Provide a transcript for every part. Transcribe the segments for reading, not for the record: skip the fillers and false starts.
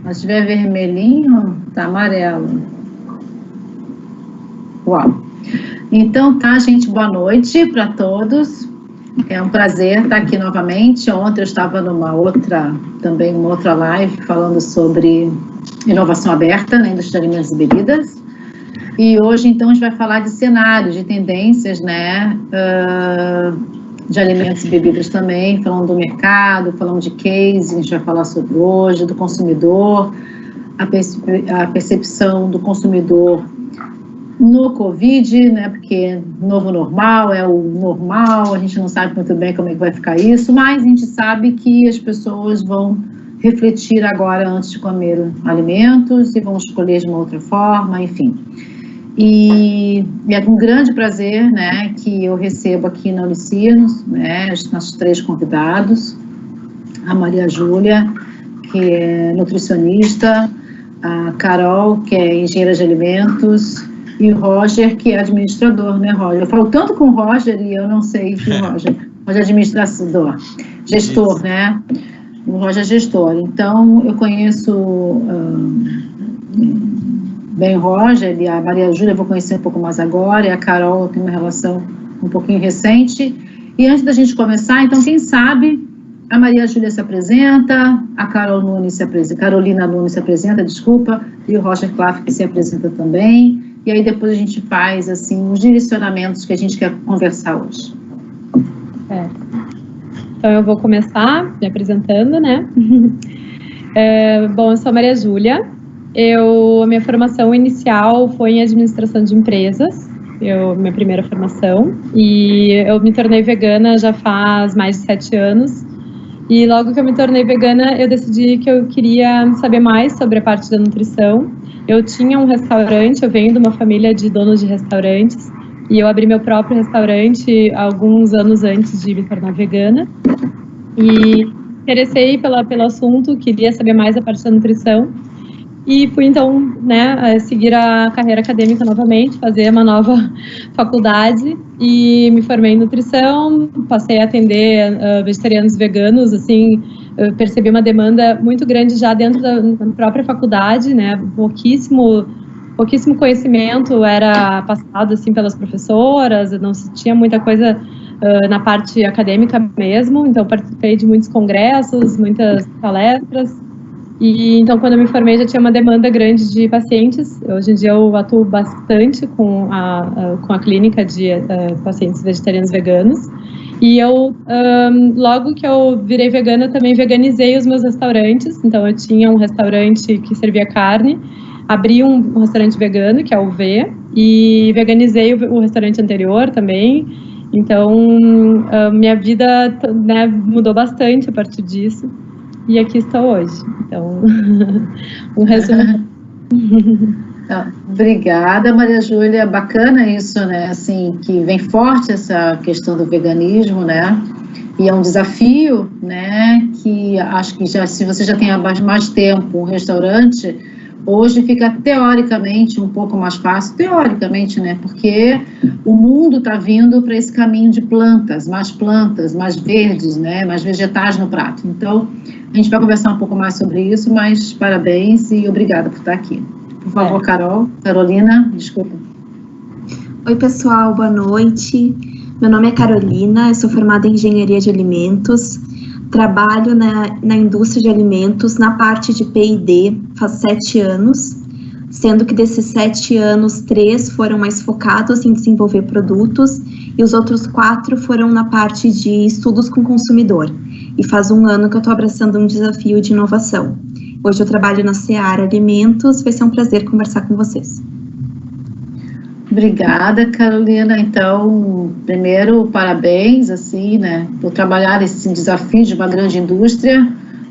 Se tiver vermelhinho, tá amarelo. Uau! Então tá, gente, boa noite para todos. É um prazer estar aqui novamente. Ontem eu estava numa outra live falando sobre inovação aberta na indústria de alimentos e bebidas. E hoje, então, a gente vai falar de cenários, de tendências, né, de alimentos e bebidas também, falando do mercado, falando de case, a gente vai falar sobre hoje, do consumidor, a percepção do consumidor no Covid, né, porque novo normal é o normal, a gente não sabe muito bem como é que vai ficar isso, mas a gente sabe que as pessoas vão refletir agora antes de comer alimentos e vão escolher de uma outra forma, enfim. E é com grande prazer, né, que eu recebo aqui na Unicinos, né, os nossos 3 convidados, a Maria Júlia, que é nutricionista, a Carol, que é engenheira de alimentos, e o Roger, que é administrador, né, Roger? Eu falo tanto com o Roger e eu não sei se o Roger é administrador, gestor, isso, né? O Roger é gestor. Então, eu conheço bem o Roger e a Maria Júlia eu vou conhecer um pouco mais agora, e a Carol tem uma relação um pouquinho recente. E antes da gente começar, então, quem sabe, a Maria Júlia se apresenta, a Carolina Nunes se apresenta, desculpa, e o Roger Klaff que se apresenta também. E aí depois a gente faz, assim, os direcionamentos que a gente quer conversar hoje. Então eu vou começar me apresentando, né? Bom, eu sou a Maria Júlia. A minha formação inicial foi em administração de empresas, minha primeira formação, e eu me tornei vegana já faz mais de 7 anos. E logo que eu me tornei vegana, eu decidi que eu queria saber mais sobre a parte da nutrição. Eu tinha um restaurante, eu venho de uma família de donos de restaurantes, e eu abri meu próprio restaurante alguns anos antes de me tornar vegana. E interessei pelo assunto, queria saber mais a parte da nutrição. E fui, então, né, seguir a carreira acadêmica novamente, fazer uma nova faculdade e me formei em nutrição, passei a atender vegetarianos e veganos, assim, eu percebi uma demanda muito grande já dentro da própria faculdade, né, pouquíssimo conhecimento era passado, assim, pelas professoras, não se tinha muita coisa na parte acadêmica mesmo, então participei de muitos congressos, muitas palestras. E então, quando eu me formei, já tinha uma demanda grande de pacientes. Hoje em dia, eu atuo bastante com a clínica de pacientes vegetarianos veganos. E eu, logo que eu virei vegana, eu também veganizei os meus restaurantes. Então, eu tinha um restaurante que servia carne, abri um restaurante vegano, que é o V, e veganizei o restaurante anterior também. Então, minha vida, né, mudou bastante a partir disso. E aqui estou hoje. Então, um resumo. Obrigada, Maria Júlia. Bacana isso, né? Assim, que vem forte essa questão do veganismo, né? E é um desafio, né? Que acho que se você já tem há mais tempo um restaurante, hoje fica teoricamente um pouco mais fácil, teoricamente, né? Porque o mundo está vindo para esse caminho de plantas, mais verdes, né? Mais vegetais no prato. Então, a gente vai conversar um pouco mais sobre isso, mas parabéns e obrigada por estar aqui. Por favor, Carolina, desculpa. Oi, pessoal, boa noite. Meu nome é Carolina, eu sou formada em Engenharia de Alimentos, trabalho na indústria de alimentos, na parte de P&D, faz 7 anos, sendo que desses 7 anos, 3 foram mais focados em desenvolver produtos e os outros 4 foram na parte de estudos com o consumidor. E faz 1 ano que eu estou abraçando um desafio de inovação. Hoje eu trabalho na Seara Alimentos, vai ser um prazer conversar com vocês. Obrigada, Carolina. Então, primeiro, parabéns, assim, né, por trabalhar esse desafio de uma grande indústria,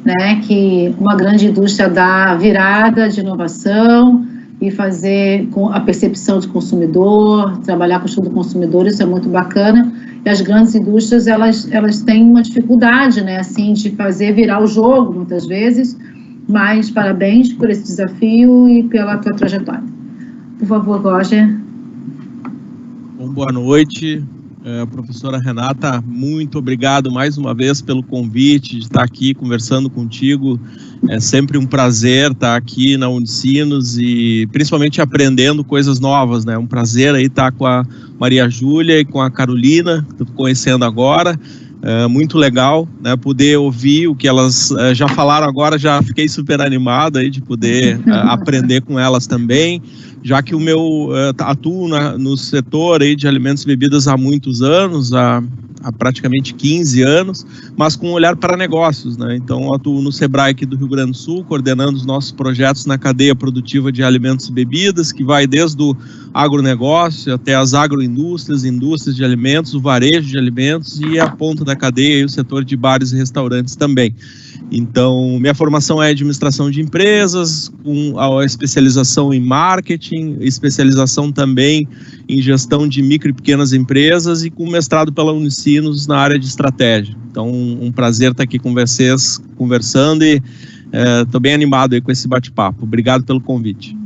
né, que uma grande indústria dá virada de inovação e fazer com a percepção de consumidor, trabalhar com o estudo do consumidor, isso é muito bacana. E as grandes indústrias, elas têm uma dificuldade, né, assim, de fazer virar o jogo, muitas vezes, mas parabéns por esse desafio e pela tua trajetória. Por favor, Roger. Bom, boa noite. Professora Renata, muito obrigado mais uma vez pelo convite de estar aqui conversando contigo. É sempre um prazer estar aqui na Unicinos e principalmente aprendendo coisas novas, né? Um prazer aí estar com a Maria Júlia e com a Carolina, que estou conhecendo agora. Muito legal, né, poder ouvir o que elas já falaram agora. Já fiquei super animado aí de poder aprender com elas também, já que o meu atuo no setor aí de alimentos e bebidas há muitos anos, há praticamente 15 anos, mas com um olhar para negócios, né? Então, atuo no Sebrae aqui do Rio Grande do Sul, coordenando os nossos projetos na cadeia produtiva de alimentos e bebidas, que vai desde o agronegócio até as agroindústrias, indústrias de alimentos, o varejo de alimentos e a ponta da cadeia e o setor de bares e restaurantes também. Então, minha formação é administração de empresas, com a especialização em marketing, especialização também em gestão de micro e pequenas empresas e com mestrado pela Unicinos na área de estratégia. Então, um prazer estar aqui com vocês, conversando, e estou bem animado aí com esse bate-papo. Obrigado pelo convite.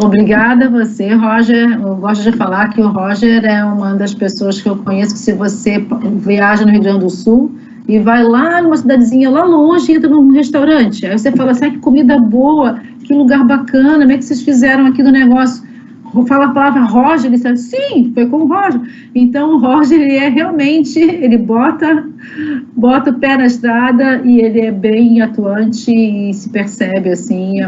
Obrigada a você, Roger. Eu gosto de falar que o Roger é uma das pessoas que eu conheço que, se você viaja no Rio Grande do Sul e vai lá numa cidadezinha lá longe e entra num restaurante, aí você fala assim, que comida boa, que lugar bacana, como é que vocês fizeram aqui do negócio? Fala a palavra Roger, ele diz, sim, foi com o Roger. Então o Roger, ele é realmente, ele bota o pé na estrada e ele é bem atuante e se percebe assim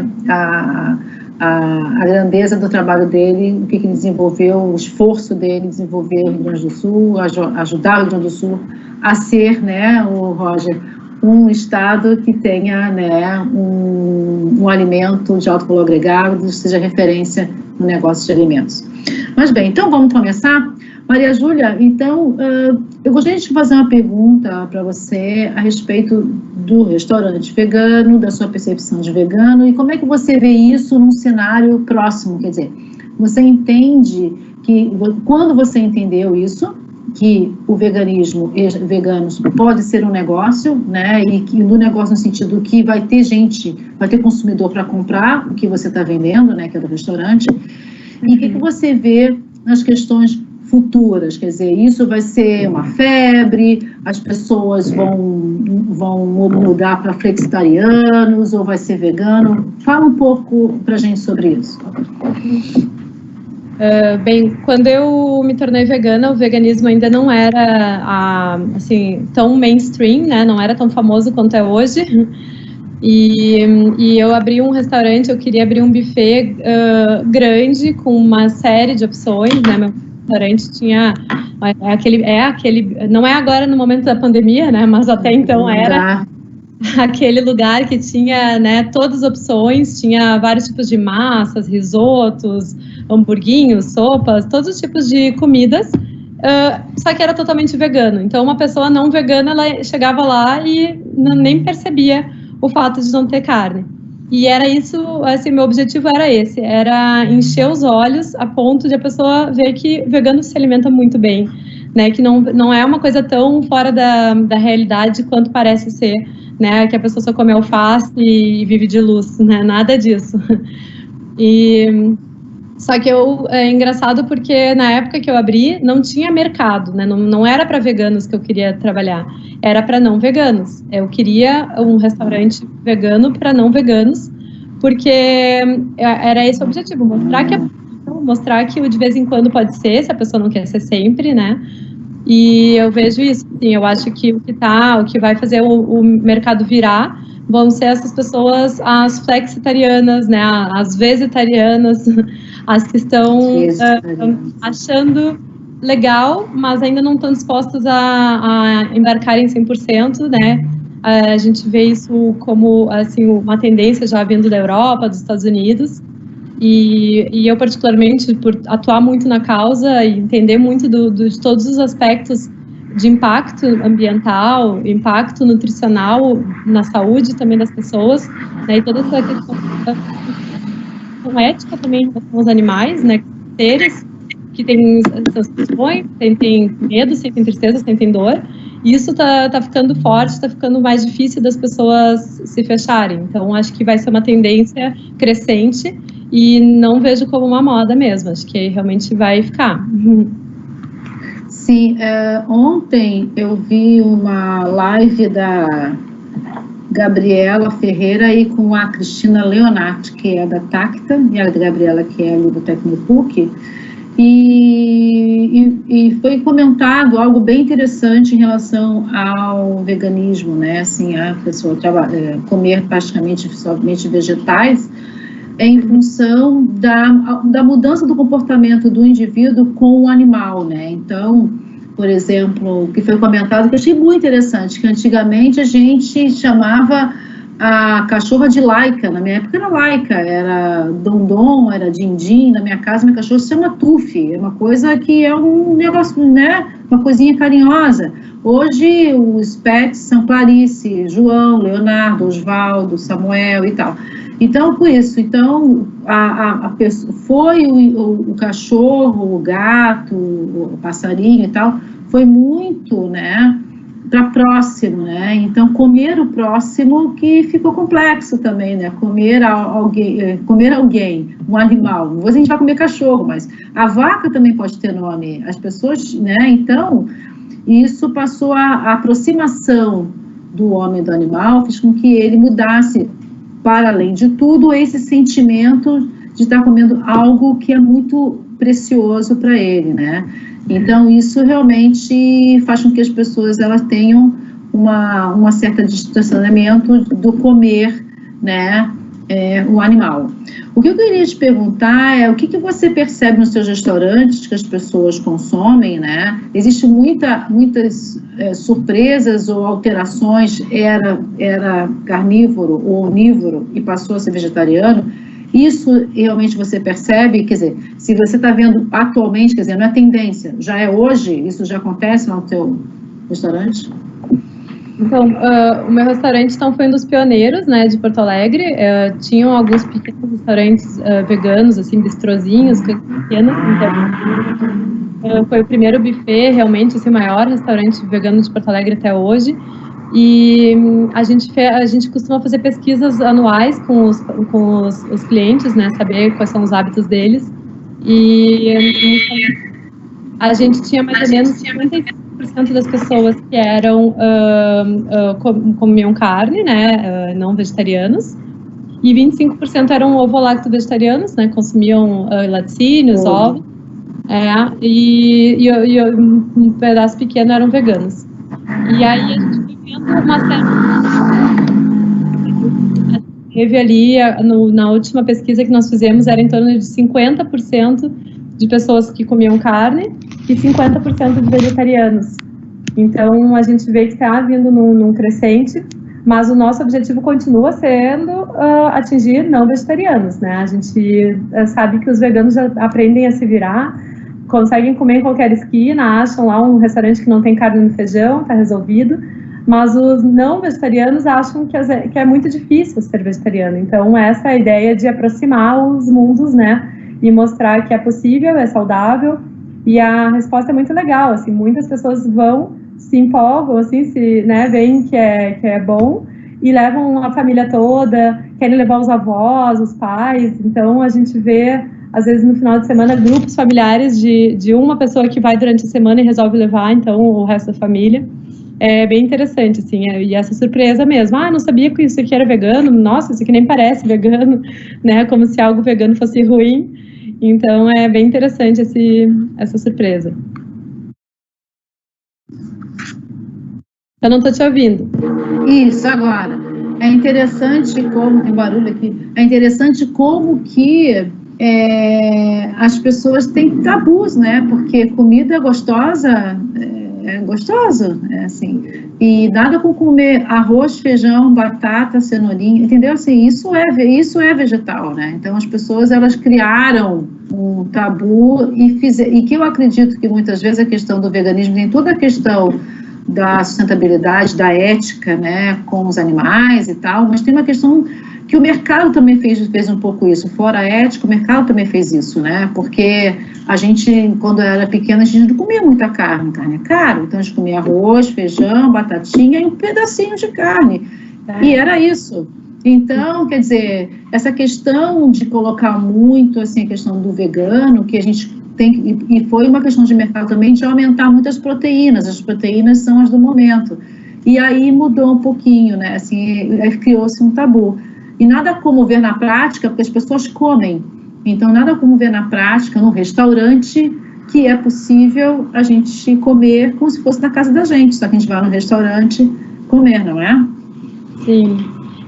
a grandeza do trabalho dele, o que ele desenvolveu, o esforço dele desenvolver o Rio Grande do Sul, ajudar o Rio Grande do Sul a ser, né, o Roger, um estado que tenha, né, um alimento de alto valor agregado, seja referência no negócio de alimentos. Mas bem, então vamos começar. Maria Júlia, então, eu gostaria de fazer uma pergunta para você a respeito do restaurante vegano, da sua percepção de vegano, e como é que você vê isso num cenário próximo, quer dizer, você entende que, quando você entendeu isso, que o veganismo e veganos pode ser um negócio, né, e que no negócio no sentido que vai ter gente, vai ter consumidor para comprar o que você está vendendo, né, que é do restaurante, e o que você vê nas questões futuras, quer dizer, isso vai ser uma febre, as pessoas vão mudar para flexitarianos ou vai ser vegano? Fala um pouco para a gente sobre isso. Bem, quando eu me tornei vegana, o veganismo ainda não era assim, tão mainstream, né? Não era tão famoso quanto é hoje. E eu abri um restaurante, eu queria abrir um buffet grande, com uma série de opções, né? Meu restaurante tinha aquele, não é agora no momento da pandemia, né? Mas até então era aquele lugar que tinha, né, todas as opções, tinha vários tipos de massas, risotos, hamburguinhos, sopas, todos os tipos de comidas, só que era totalmente vegano. Então, uma pessoa não vegana, ela chegava lá e nem percebia o fato de não ter carne. E era isso, assim, meu objetivo era esse, era encher os olhos a ponto de a pessoa ver que vegano se alimenta muito bem, né, que não é uma coisa tão fora da realidade quanto parece ser, né, que a pessoa só come alface e vive de luz, né, nada disso. Só que é engraçado porque na época que eu abri, não tinha mercado, né, não era para veganos que eu queria trabalhar, era para não veganos. Eu queria um restaurante vegano para não veganos, porque era esse o objetivo, mostrar que de vez em quando pode ser, se a pessoa não quer ser sempre, né. E eu vejo isso, sim, eu acho que o que vai fazer o mercado virar vão ser essas pessoas, as flexitarianas, né, as vegetarianas, as que estão achando legal, mas ainda não estão dispostas a embarcarem 100%, né. A gente vê isso como, assim, uma tendência já vindo da Europa, dos Estados Unidos, e eu, particularmente, por atuar muito na causa e entender muito de todos os aspectos de impacto ambiental, impacto nutricional na saúde também das pessoas, né, e toda essa questão ética também com os animais, né, seres que têm sensações, sentem medo, sentem tristeza, sentem dor, e isso tá ficando forte, tá ficando mais difícil das pessoas se fecharem. Então, acho que vai ser uma tendência crescente e não vejo como uma moda mesmo, acho que realmente vai ficar. Sim, ontem eu vi uma live da Gabriela Ferreira aí com a Cristina Leonardi, que é da Tacta, e a Gabriela, que é ali do Tecnopuc, e foi comentado algo bem interessante em relação ao veganismo, né? Assim, a pessoa comer praticamente somente vegetais, em função da mudança do comportamento do indivíduo com o animal, né? Então, por exemplo, o que foi comentado, que eu achei muito interessante, que antigamente a gente chamava a cachorra de Laika, na minha época era Laika, era Dondon, era Dindim, na minha casa minha cachorra se chama Tufi, é uma coisa que é um negócio, né, uma coisinha carinhosa. Hoje os pets são Clarice, João, Leonardo, Osvaldo, Samuel e tal. Então, por isso, então, a pessoa, foi o cachorro, o gato, o passarinho e tal, foi muito, né, para próximo, né? Então, comer o próximo que ficou complexo também, né? Comer alguém, um animal. Não vou dizer que a gente vai comer cachorro, mas a vaca também pode ter nome. As pessoas, né? Então, isso passou a aproximação do homem e do animal, fez com que ele mudasse, para além de tudo, esse sentimento de estar comendo algo que é muito precioso para ele, né? Então, isso realmente faz com que as pessoas elas tenham uma certa distanciamento do comer, né, o animal. O que eu queria te perguntar é o que você percebe nos seus restaurantes que as pessoas consomem, né? Existem muitas surpresas ou alterações, era carnívoro ou onívoro e passou a ser vegetariano. Isso realmente você percebe, quer dizer, se você está vendo atualmente, quer dizer, não é tendência, já é hoje, isso já acontece no teu restaurante? Então, o meu restaurante foi um dos pioneiros, né, de Porto Alegre. Tinham alguns pequenos restaurantes veganos, assim, bistrozinhos, pequenos. Então, foi o primeiro buffet, realmente, esse maior restaurante vegano de Porto Alegre até hoje. E a gente costuma fazer pesquisas anuais com os clientes, né, saber quais são os hábitos deles. E a gente tinha mais ou menos 55% das pessoas que eram comiam carne, né, não vegetarianos, e 25% eram ovo-lacto-vegetarianos, né, consumiam laticínios, ovos, e um pedaço pequeno eram veganos. E aí a gente foi vendo uma certa... Teve ali, na última pesquisa que nós fizemos, era em torno de 50% de pessoas que comiam carne e 50% de vegetarianos. Então, a gente vê que está vindo num crescente, mas o nosso objetivo continua sendo atingir não vegetarianos, né? A gente sabe que os veganos já aprendem a se virar, conseguem comer em qualquer esquina, acham lá um restaurante que não tem carne no feijão, está resolvido, mas os não vegetarianos acham que é muito difícil ser vegetariano. Então, essa é a ideia de aproximar os mundos, né? E mostrar que é possível, é saudável, e a resposta é muito legal, assim, muitas pessoas se empolgam, assim, né, veem que é bom, e levam a família toda, querem levar os avós, os pais. Então, a gente vê, às vezes, no final de semana, grupos familiares de uma pessoa que vai durante a semana e resolve levar, então, o resto da família. É bem interessante, assim, e essa surpresa mesmo. Não sabia que isso aqui era vegano, nossa, isso aqui nem parece vegano, né, como se algo vegano fosse ruim. Então, é bem interessante essa surpresa. Eu não estou te ouvindo. Isso, agora. É interessante como, tem barulho aqui, é interessante como que as pessoas têm tabus, né? Porque comida gostosa é gostoso, assim. E nada com comer arroz, feijão, batata, cenourinha, entendeu? Assim, isso é vegetal, né? Então, as pessoas, elas criaram um tabu e que eu acredito que muitas vezes a questão do veganismo tem toda a questão da sustentabilidade, da ética, né, com os animais e tal, mas tem uma questão que o mercado também fez um pouco isso, fora a ética, o mercado também fez isso, né, porque a gente, quando era pequena, a gente não comia muita carne é caro, então a gente comia arroz, feijão, batatinha e um pedacinho de carne, e era isso. Então, quer dizer, essa questão de colocar muito, assim, a questão do vegano, que a gente e foi uma questão de mercado também de aumentar muitas proteínas, as proteínas são as do momento. E aí mudou um pouquinho, né? Assim, criou-se um tabu. E nada como ver na prática, porque as pessoas comem. Então, nada como ver na prática, num restaurante, que é possível a gente comer como se fosse na casa da gente, só que a gente vai no restaurante comer, não é? Sim.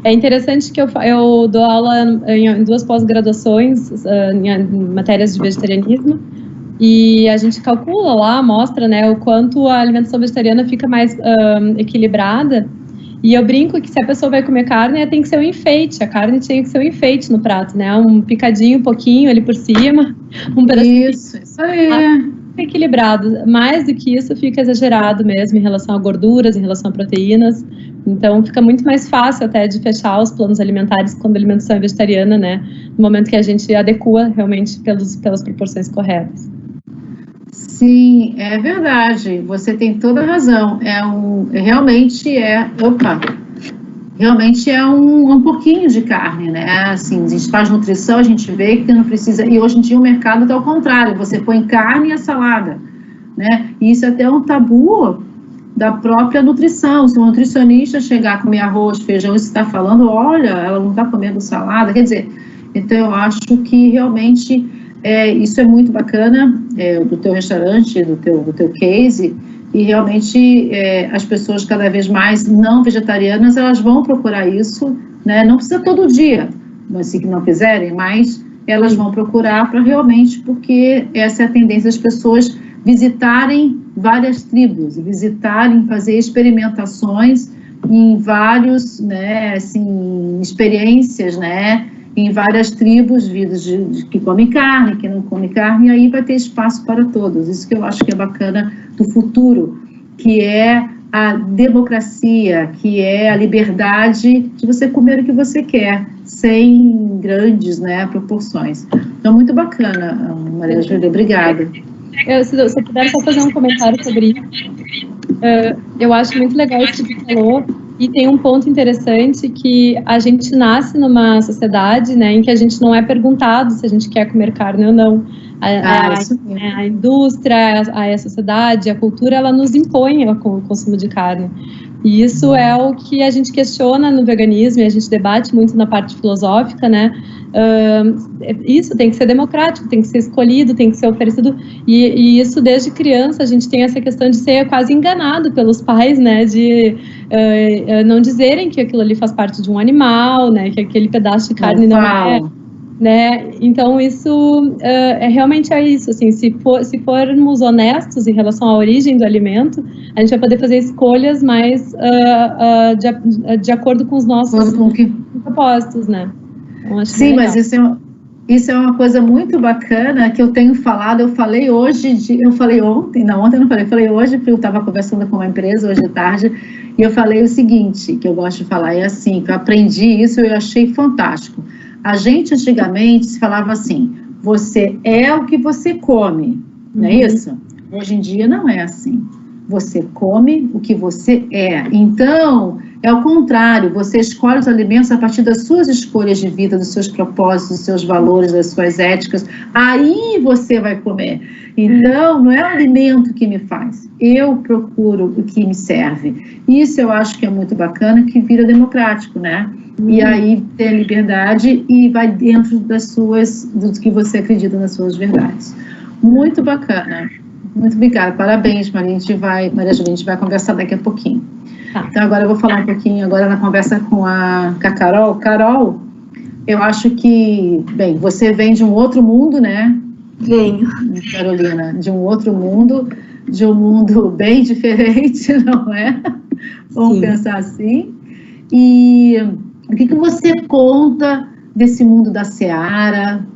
É interessante que eu dou aula em 2 pós-graduações em matérias de vegetarianismo, e a gente calcula lá, mostra, né, o quanto a alimentação vegetariana fica mais equilibrada. E eu brinco que se a pessoa vai comer carne, tem que ser um enfeite. A carne tem que ser um enfeite no prato, né? Um picadinho, um pouquinho ali por cima, um pedacinho. Isso aí. Equilibrado. Mais do que isso, fica exagerado mesmo em relação a gorduras, em relação a proteínas. Então, fica muito mais fácil até de fechar os planos alimentares quando a alimentação é vegetariana, né? No momento que a gente adequa realmente pelas proporções corretas. Sim, é verdade, você tem toda a razão, realmente é um pouquinho de carne, né, assim, a gente faz nutrição, a gente vê que não precisa, e hoje em dia o mercado está ao contrário, você põe carne e a salada, né, e isso é até um tabu da própria nutrição, se um nutricionista chegar a comer arroz, feijão, e você está falando, olha, ela não está comendo salada, quer dizer, então eu acho que realmente isso é muito bacana, do teu restaurante, do teu case, e realmente as pessoas cada vez mais não vegetarianas, elas vão procurar isso, né? Não precisa todo dia, mas se não quiserem, mas elas vão procurar para realmente, porque essa é a tendência das pessoas visitarem várias tribos, visitarem, fazer experimentações em vários, né, assim, experiências, né, em várias tribos, vidas que comem carne, que não comem carne, e aí vai ter espaço para todos. Isso que eu acho que é bacana do futuro, que é a democracia, que é a liberdade de você comer o que você quer, sem grandes, né, proporções. Então, muito bacana, Maria Júlia, obrigada. Se eu puder só fazer um comentário sobre isso, eu acho muito legal isso que você falou. E tem um ponto interessante que a gente nasce numa sociedade, né, em que a gente não é perguntado se a gente quer comer carne ou não. A indústria, a sociedade, a cultura, ela nos impõe o consumo de carne. E isso é o que a gente questiona no veganismo, e a gente debate muito na parte filosófica, né? Isso tem que ser democrático, tem que ser escolhido, tem que ser oferecido, e isso desde criança a gente tem essa questão de ser quase enganado pelos pais, né, de não dizerem que aquilo ali faz parte de um animal, né, que aquele pedaço de carne não é, né, então isso realmente é isso, assim, se formos honestos em relação à origem do alimento, a gente vai poder fazer escolhas mais de acordo com os nossos propósitos, né. Sim, mas isso é uma coisa muito bacana que eu tenho falado, eu falei ontem, ontem eu não falei, falei hoje, porque eu estava conversando com uma empresa hoje de tarde, e eu falei o seguinte, que eu gosto de falar, é assim, que eu aprendi isso e eu achei fantástico. A gente antigamente se falava assim, você é o que você come, não é isso? Hoje em dia não é assim. Você come o que você é. Então, é o contrário, você escolhe os alimentos a partir das suas escolhas de vida, dos seus propósitos, dos seus valores, das suas éticas, aí você vai comer. Então, não é o alimento que me faz, eu procuro o que me serve. Isso eu acho que é muito bacana, que vira democrático, né? E aí tem a liberdade e vai dentro do que você acredita nas suas verdades. Muito bacana. Muito obrigada, parabéns, Maria Júlia, a gente vai conversar daqui a pouquinho. Tá. Então, agora eu vou falar um pouquinho agora na conversa com a Carol. Carol, eu acho que, bem, você vem de um outro mundo, né? Venho. Carolina, de um outro mundo, de um mundo bem diferente, não é? Vamos pensar assim. E o que você conta desse mundo da Seara,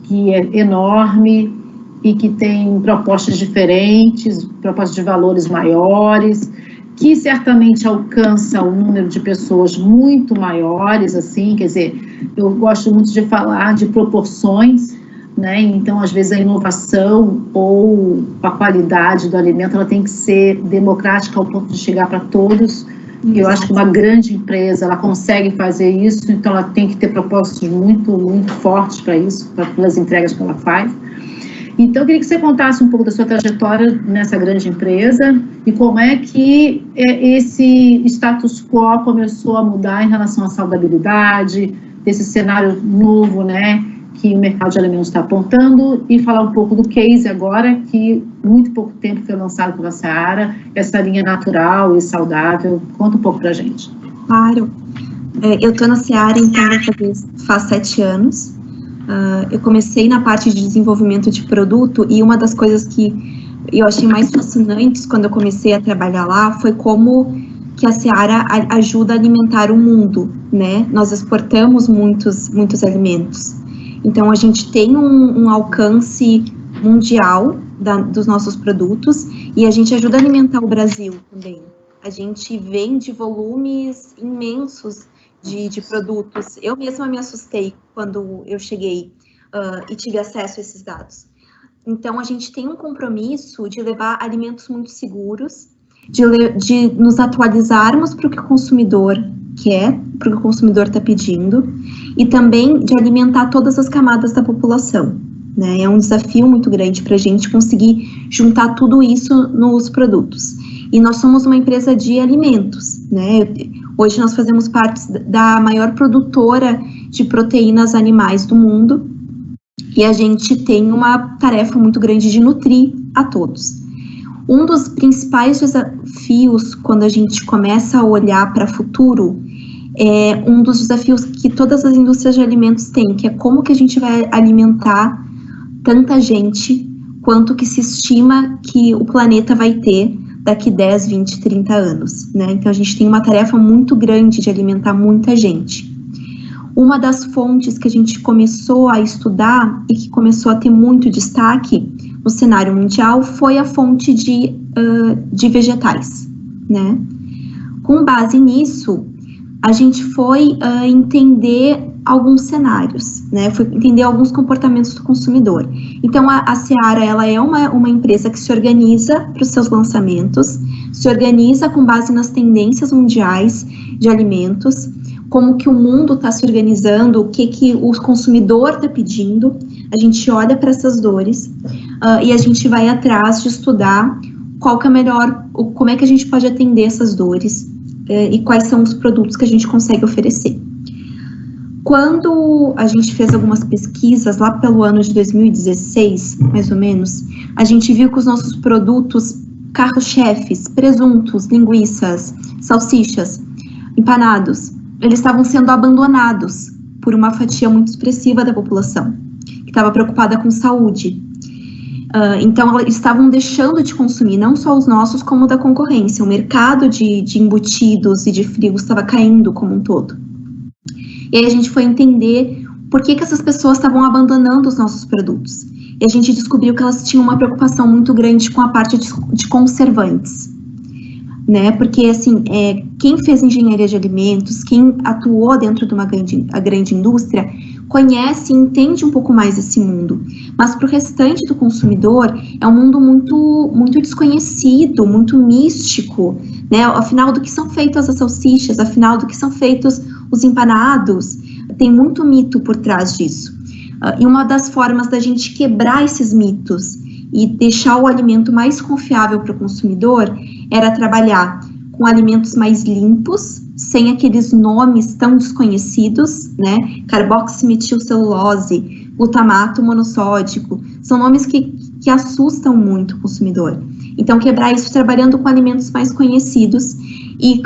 que é enorme, e que tem propostas diferentes, propostas de valores maiores, que certamente alcança um número de pessoas muito maiores, assim, quer dizer, eu gosto muito de falar de proporções, né, então, às vezes, a inovação ou a qualidade do alimento, ela tem que ser democrática ao ponto de chegar para todos, e eu acho que uma grande empresa, ela consegue fazer isso, então ela tem que ter propósitos muito, muito fortes para isso, pelas entregas que ela faz. Então, eu queria que você contasse um pouco da sua trajetória nessa grande empresa e como é que esse status quo começou a mudar em relação à saudabilidade, desse cenário novo, né, que o mercado de alimentos está apontando, e falar um pouco do case agora, que muito pouco tempo foi lançado pela Seara, essa linha natural e saudável. Conta um pouco para a gente. Claro. Eu estou na Seara, então, faz 7 anos. Eu comecei na parte de desenvolvimento de produto, e uma das coisas que eu achei mais fascinantes quando eu comecei a trabalhar lá foi como que a Seara ajuda a alimentar o mundo, né? Nós exportamos muitos alimentos. Então, a gente tem um alcance mundial dos nossos produtos, e a gente ajuda a alimentar o Brasil também. A gente vende volumes imensos de produtos. Eu mesma me assustei quando eu cheguei e tive acesso a esses dados. Então, a gente tem um compromisso de levar alimentos muito seguros, de nos atualizarmos para o que o consumidor quer, para o que o consumidor está pedindo, e também de alimentar todas as camadas da população, né? É um desafio muito grande para a gente conseguir juntar tudo isso nos produtos. E nós somos uma empresa de alimentos, né? Hoje nós fazemos parte da maior produtora de proteínas animais do mundo, e a gente tem uma tarefa muito grande de nutrir a todos. Um dos principais desafios quando a gente começa a olhar para o futuro é um dos desafios que todas as indústrias de alimentos têm, que é como que a gente vai alimentar tanta gente quanto que se estima que o planeta vai ter daqui 10, 20, 30 anos, né? Então, a gente tem uma tarefa muito grande de alimentar muita gente. Uma das fontes que a gente começou a estudar e que começou a ter muito destaque no cenário mundial foi a fonte de vegetais, né? Com base nisso, a gente foi entender alguns cenários, né? Foi entender alguns comportamentos do consumidor. Então, a Seara, ela é uma empresa que se organiza para os seus lançamentos, se organiza com base nas tendências mundiais de alimentos, como que o mundo está se organizando, o que o consumidor está pedindo. A gente olha para essas dores e a gente vai atrás de estudar qual que é melhor, como é que a gente pode atender essas dores e quais são os produtos que a gente consegue oferecer. Quando a gente fez algumas pesquisas, lá pelo ano de 2016, mais ou menos, a gente viu que os nossos produtos, carro-chefes, presuntos, linguiças, salsichas, empanados, eles estavam sendo abandonados por uma fatia muito expressiva da população, que estava preocupada com saúde. Então, eles estavam deixando de consumir, não só os nossos, como o da concorrência. O mercado de embutidos e de frios estava caindo como um todo. E aí a gente foi entender por que essas pessoas estavam abandonando os nossos produtos. E a gente descobriu que elas tinham uma preocupação muito grande com a parte de conservantes, né? Porque, assim, quem fez engenharia de alimentos, quem atuou dentro de uma grande indústria, conhece e entende um pouco mais esse mundo. Mas para o restante do consumidor, é um mundo muito desconhecido, muito místico, né? Afinal, do que são feitas as salsichas, afinal, do que são feitos os empanados, tem muito mito por trás disso. E uma das formas da gente quebrar esses mitos e deixar o alimento mais confiável para o consumidor era trabalhar com alimentos mais limpos, sem aqueles nomes tão desconhecidos, né? Carboximetilcelulose, glutamato monossódico, são nomes que assustam muito o consumidor. Então, quebrar isso trabalhando com alimentos mais conhecidos e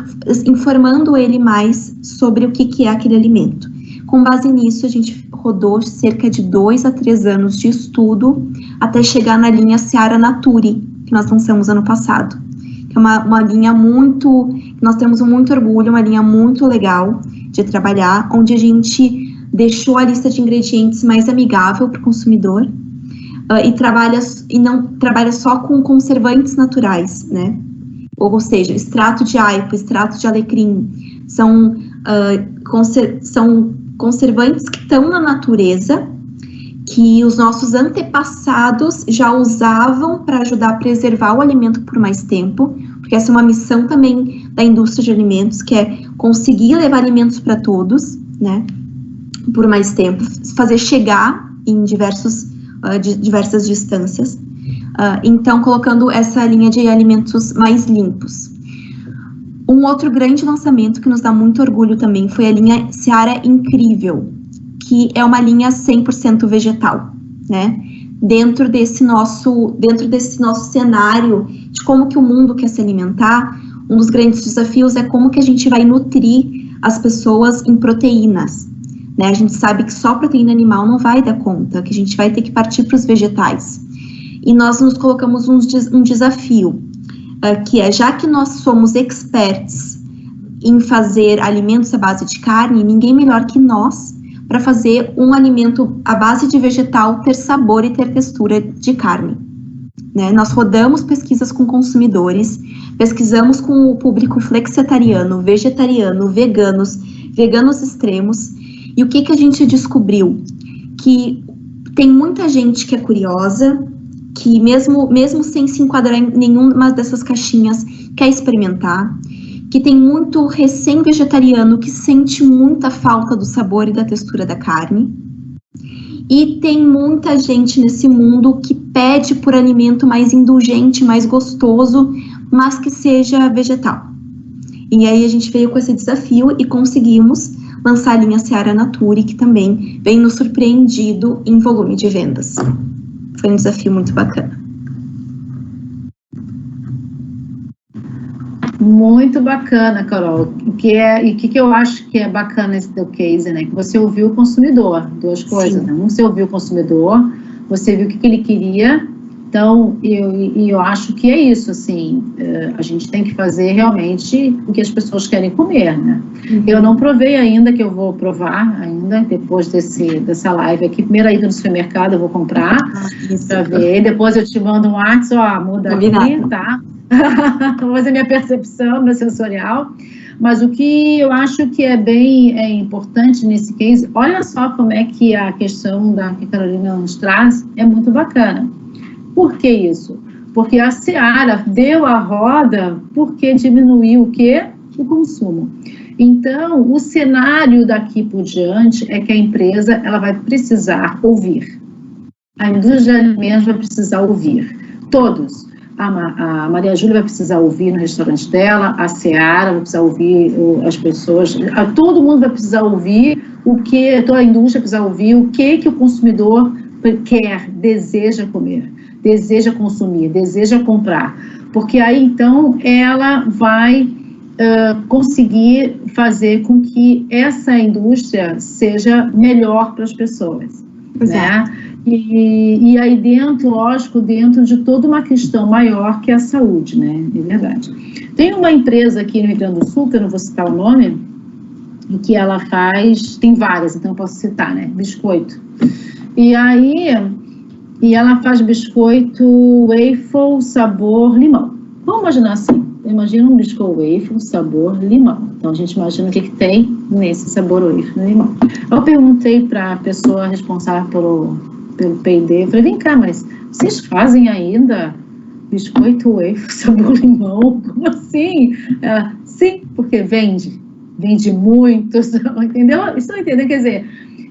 informando ele mais sobre o que é aquele alimento. Com base nisso, a gente rodou cerca de 2 a 3 anos de estudo até chegar na linha Seara Nature, que nós lançamos ano passado. É uma linha nós temos muito orgulho, uma linha muito legal de trabalhar, onde a gente deixou a lista de ingredientes mais amigável para o consumidor e não trabalha só com conservantes naturais, né? Ou seja, extrato de aipo, extrato de alecrim, são conservantes que estão na natureza, que os nossos antepassados já usavam para ajudar a preservar o alimento por mais tempo, porque essa é uma missão também da indústria de alimentos, que é conseguir levar alimentos para todos, né, por mais tempo, fazer chegar em diversos de diversas distâncias. Então, colocando essa linha de alimentos mais limpos. Um outro grande lançamento que nos dá muito orgulho também foi a linha Seara Incrível, que é uma linha 100% vegetal, né? Dentro desse nosso cenário de como que o mundo quer se alimentar, um dos grandes desafios é como que a gente vai nutrir as pessoas em proteínas, né? A gente sabe que só proteína animal não vai dar conta, que a gente vai ter que partir para os vegetais. E nós nos colocamos um desafio, que é, já que nós somos experts em fazer alimentos à base de carne, ninguém melhor que nós para fazer um alimento à base de vegetal ter sabor e ter textura de carne, né? Nós rodamos pesquisas com consumidores, pesquisamos com o público flexitariano, vegetariano, veganos extremos, e o que a gente descobriu? Que tem muita gente que é curiosa, que mesmo sem se enquadrar em nenhuma dessas caixinhas, quer experimentar, que tem muito recém-vegetariano que sente muita falta do sabor e da textura da carne, e tem muita gente nesse mundo que pede por alimento mais indulgente, mais gostoso, mas que seja vegetal. E aí a gente veio com esse desafio e conseguimos lançar a linha Seara Nature, que também vem nos surpreendido em volume de vendas. Foi um desafio muito bacana. Muito bacana, Carol. O que eu acho que é bacana nesse teu case, né? Que você ouviu o consumidor, duas coisas, né? Você ouviu o consumidor, você viu o que ele queria. Então, eu acho que é isso, assim, a gente tem que fazer realmente o que as pessoas querem comer, né? Eu não provei ainda, que eu vou provar ainda, depois dessa live aqui. Primeiro aí no supermercado eu vou comprar, para ver, depois eu te mando um WhatsApp, muda aqui, tá? Vou fazer minha percepção, meu sensorial. Mas o que eu acho que é bem importante nesse case, olha só como é que a questão que a Carolina nos traz é muito bacana. Por que isso? Porque a Seara deu a roda porque diminuiu o quê? O consumo. Então, o cenário daqui por diante é que a empresa ela vai precisar ouvir. A indústria de alimentos vai precisar ouvir. Todos. A Maria Júlia vai precisar ouvir no restaurante dela, a Seara vai precisar ouvir as pessoas, todo mundo vai precisar ouvir toda a indústria vai precisar ouvir o que o consumidor quer, deseja comer, deseja consumir, deseja comprar, porque aí então ela vai conseguir fazer com que essa indústria seja melhor para as pessoas, né? E aí dentro, lógico, dentro de toda uma questão maior que é a saúde, né? É verdade. Tem uma empresa aqui no Rio Grande do Sul, que eu não vou citar o nome, em que ela faz, tem várias, então eu posso citar, né? Biscoito. E ela faz biscoito waffle sabor limão. Vamos imaginar assim, imagina um biscoito waffle sabor limão. Então a gente imagina o que tem nesse sabor waffle limão. Eu perguntei para a pessoa responsável pelo P&D, eu falei, vem cá, mas vocês fazem ainda biscoito waffle sabor limão? Como assim? Sim, porque vende muito, entendeu? Estão entendendo? Quer dizer,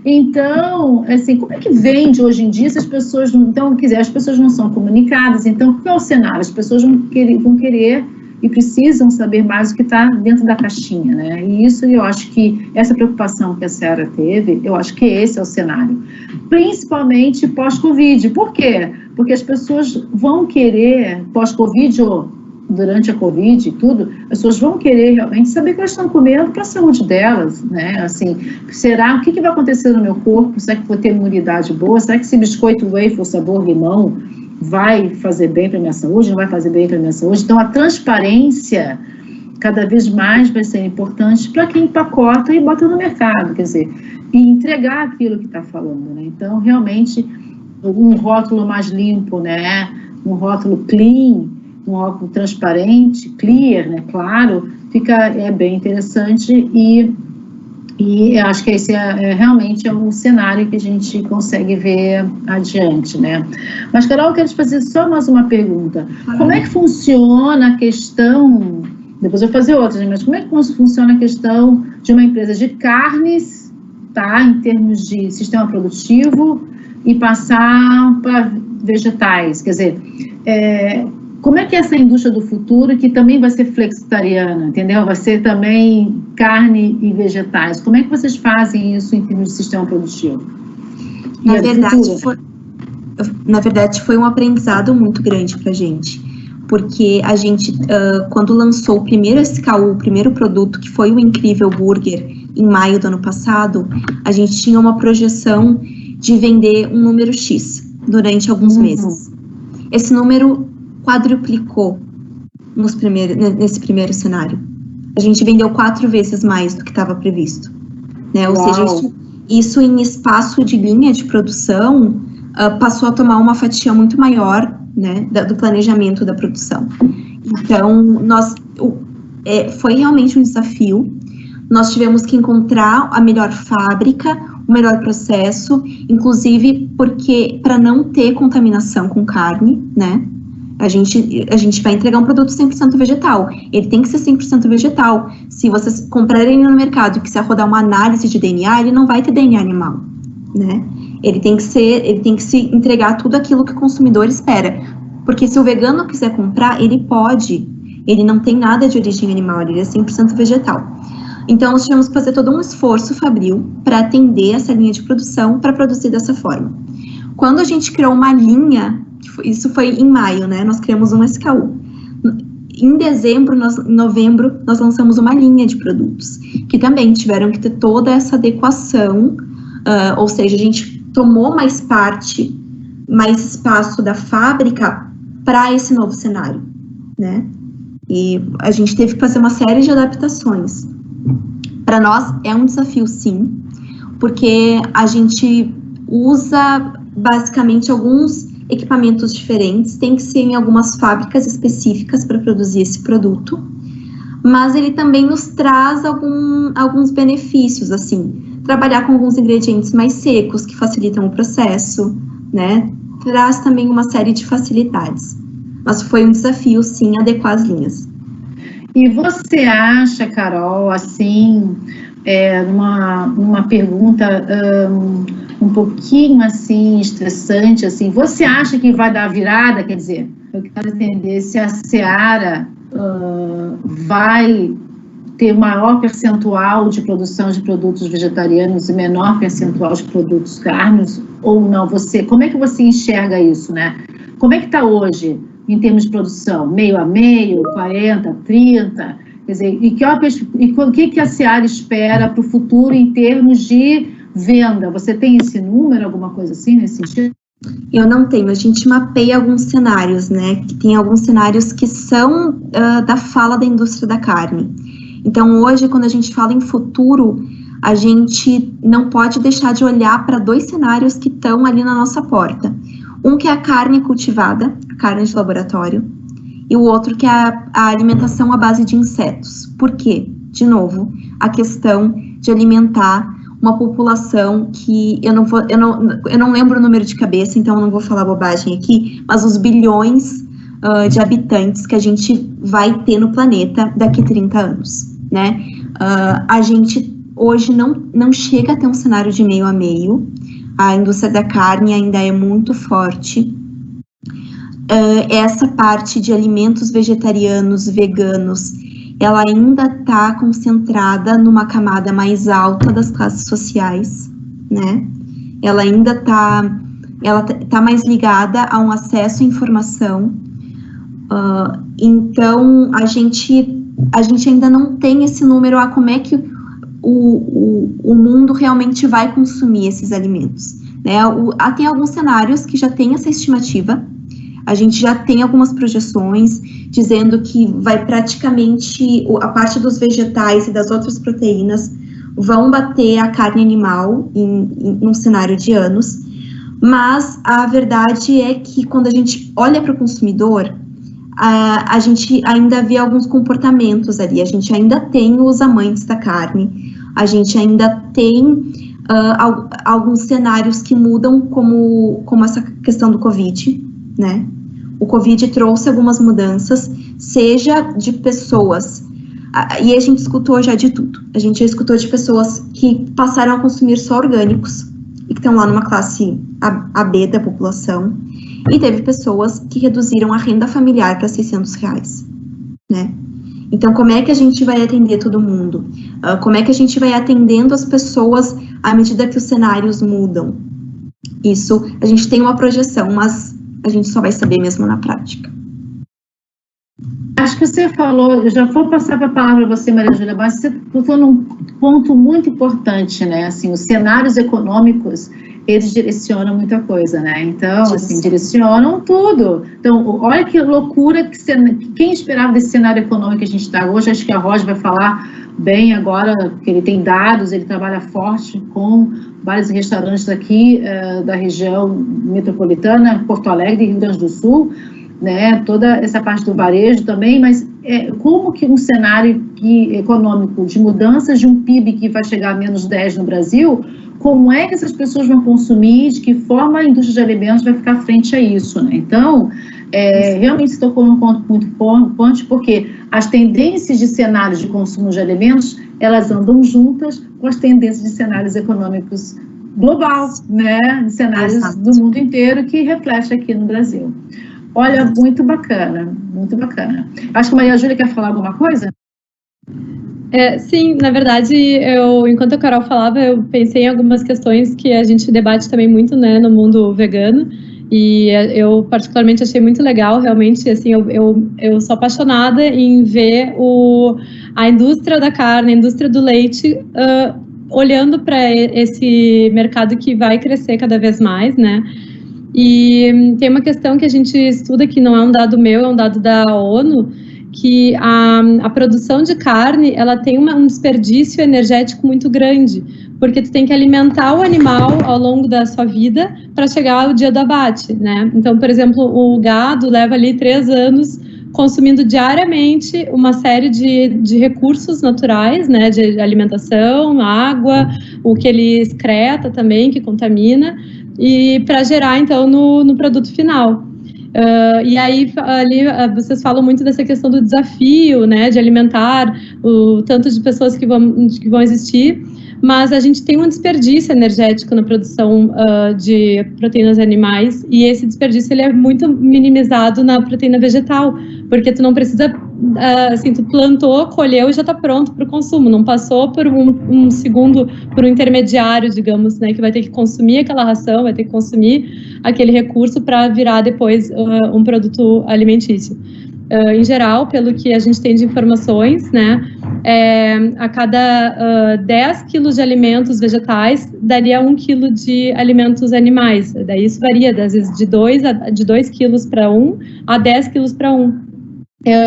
então, assim, como é que vende hoje em dia se as pessoas não... Então, quer dizer, as pessoas não são comunicadas, então, qual é o cenário? As pessoas vão querer e precisam saber mais o que está dentro da caixinha, né? E isso, eu acho que essa preocupação que a Seara teve, eu acho que esse é o cenário. Principalmente pós-Covid. Por quê? Porque as pessoas vão querer, pós-Covid ou durante a Covid e tudo, as pessoas vão querer realmente saber o que elas estão comendo para a saúde delas, né? Assim, será, o que vai acontecer no meu corpo? Será que vou ter imunidade boa? Será que esse biscoito waffle sabor limão vai fazer bem para a minha saúde? Não vai fazer bem para a minha saúde? Então, a transparência cada vez mais vai ser importante para quem empacota e bota no mercado, quer dizer, e entregar aquilo que está falando, né? Então, realmente, um rótulo mais limpo, né? Um rótulo clean, um rótulo transparente, clear, né? Claro, é bem interessante e eu acho que esse realmente é um cenário que a gente consegue ver adiante, né? Mas, Carol, eu quero te fazer só mais uma pergunta. Como é que funciona a questão, depois eu vou fazer outras, mas como é que funciona a questão de uma empresa de carnes, tá? Em termos de sistema produtivo, e passar para vegetais, quer dizer, como é que é essa indústria do futuro, que também vai ser flexitariana, entendeu? Vai ser também carne e vegetais. Como é que vocês fazem isso em termos de sistema produtivo? Na verdade, foi um aprendizado muito grande para a gente, porque a gente, quando lançou o primeiro SKU, o primeiro produto, que foi o Incrível Burger, em maio do ano passado, a gente tinha uma projeção de vender um número X durante alguns meses. Esse número quadruplicou nesse primeiro cenário. A gente vendeu 4 vezes mais do que estava previsto, né? Ou seja, isso em espaço de linha de produção passou a tomar uma fatia muito maior, né, do planejamento da produção. Então, foi realmente um desafio. Nós tivemos que encontrar a melhor fábrica, o melhor processo, inclusive porque para não ter contaminação com carne, né? A gente vai entregar um produto 100% vegetal. Ele tem que ser 100% vegetal. Se vocês comprarem no mercado e quiser rodar uma análise de DNA, ele não vai ter DNA animal, né? Ele tem que se entregar tudo aquilo que o consumidor espera. Porque se o vegano quiser comprar, ele pode. Ele não tem nada de origem animal, ele é 100% vegetal. Então, nós tivemos que fazer todo um esforço fabril para atender essa linha de produção, para produzir dessa forma. Quando a gente criou uma linha, isso foi em maio, né? Nós criamos um SKU. Em novembro, nós lançamos uma linha de produtos, que também tiveram que ter toda essa adequação, ou seja, a gente tomou mais espaço da fábrica para esse novo cenário, né? E a gente teve que fazer uma série de adaptações. Para nós é um desafio, sim, porque a gente usa basicamente alguns equipamentos diferentes, tem que ser em algumas fábricas específicas para produzir esse produto, mas ele também nos traz alguns benefícios, assim, trabalhar com alguns ingredientes mais secos, que facilitam o processo, né, traz também uma série de facilidades, mas foi um desafio, sim, adequar as linhas. E você acha, Carol, assim, numa pergunta um pouquinho assim estressante, assim, você acha que vai dar virada? Quer dizer, eu quero entender se a Seara vai ter maior percentual de produção de produtos vegetarianos e menor percentual de produtos carnes ou não? Como é que você enxerga isso, né? Como é que está hoje em termos de produção? Meio a meio, 40, 30? Quer dizer, o que a Seara espera para o futuro em termos de venda? Você tem esse número, alguma coisa assim nesse sentido? Eu não tenho, a gente mapeia alguns cenários, né? Tem alguns cenários que são da fala da indústria da carne. Então, hoje, quando a gente fala em futuro, a gente não pode deixar de olhar para 2 cenários que estão ali na nossa porta. Um que é a carne cultivada, a carne de laboratório, e o outro que é a alimentação à base de insetos. Por quê? De novo, a questão de alimentar uma população que eu não lembro o número de cabeça, então eu não vou falar bobagem aqui, mas os bilhões de habitantes que a gente vai ter no planeta daqui a 30 anos, né? A gente hoje não chega a ter um cenário de meio a meio. A indústria da carne ainda é muito forte. Essa parte de alimentos vegetarianos, veganos, ela ainda está concentrada numa camada mais alta das classes sociais, né? Ela ainda está mais ligada a um acesso à informação. Então, a gente ainda não tem esse número a como é que o mundo realmente vai consumir esses alimentos, né? Tem alguns cenários que já tem essa estimativa, a gente já tem algumas projeções dizendo que vai praticamente, a parte dos vegetais e das outras proteínas vão bater a carne animal em um cenário de anos, mas a verdade é que quando a gente olha para o consumidor, a gente ainda vê alguns comportamentos ali, a gente ainda tem os amantes da carne, a gente ainda tem alguns cenários que mudam, como essa questão do Covid, né? O Covid trouxe algumas mudanças, seja de pessoas, e a gente escutou já de tudo, a gente já escutou de pessoas que passaram a consumir só orgânicos, e que estão lá numa classe AB da população, e teve pessoas que reduziram a renda familiar para R$600, né? Então, como é que a gente vai atender todo mundo? Como é que a gente vai atendendo as pessoas à medida que os cenários mudam? Isso, a gente tem uma projeção, mas a gente só vai saber mesmo na prática. Acho que você falou, eu já vou passar a palavra para você, Maria Júlia, mas você tocou num ponto muito importante, né? Assim, os cenários econômicos, eles direcionam muita coisa, né? Então, assim, direcionam tudo. Então, olha que loucura que quem esperava desse cenário econômico que a gente está hoje. Acho que a Roger vai falar bem agora, que ele tem dados, ele trabalha forte com vários restaurantes aqui da região metropolitana, Porto Alegre e Rio Grande do Sul, né, toda essa parte do varejo também, mas como que um cenário econômico de mudanças de um PIB que vai chegar a menos 10 no Brasil, como é que essas pessoas vão consumir, de que forma a indústria de alimentos vai ficar frente a isso, né? Então, realmente se tocou num ponto muito importante, porque as tendências de cenários de consumo de alimentos, elas andam juntas com as tendências de cenários econômicos global, né, de cenários do mundo inteiro que reflete aqui no Brasil. Olha, muito bacana, muito bacana. Acho que a Maria Júlia quer falar alguma coisa? Sim, na verdade, enquanto a Carol falava, eu pensei em algumas questões que a gente debate também muito, né, no mundo vegano, e eu particularmente achei muito legal, realmente, assim, eu sou apaixonada em ver a indústria da carne, a indústria do leite, olhando para esse mercado que vai crescer cada vez mais, né? E tem uma questão que a gente estuda, que não é um dado meu, é um dado da ONU, que a produção de carne, ela tem um desperdício energético muito grande, porque tu tem que alimentar o animal ao longo da sua vida para chegar ao dia do abate, né? Então, por exemplo, o gado leva ali 3 anos consumindo diariamente uma série de recursos naturais, né, de alimentação, água, o que ele excreta também, que contamina, e para gerar, então, no produto final. E aí, ali, vocês falam muito dessa questão do desafio, né, de alimentar o tanto de pessoas que vão existir, mas a gente tem um desperdício energético na produção de proteínas animais, e esse desperdício ele é muito minimizado na proteína vegetal, porque tu não precisa, assim, tu plantou, colheu e já está pronto para o consumo, não passou por um segundo, por um intermediário, digamos, né, que vai ter que consumir aquela ração, vai ter que consumir aquele recurso para virar depois um produto alimentício. Em geral, pelo que a gente tem de informações, né, a cada 10 quilos de alimentos vegetais, daria 1 quilo de alimentos animais. Daí isso varia, às vezes, de 2 quilos para 1 a 10 quilos para 1.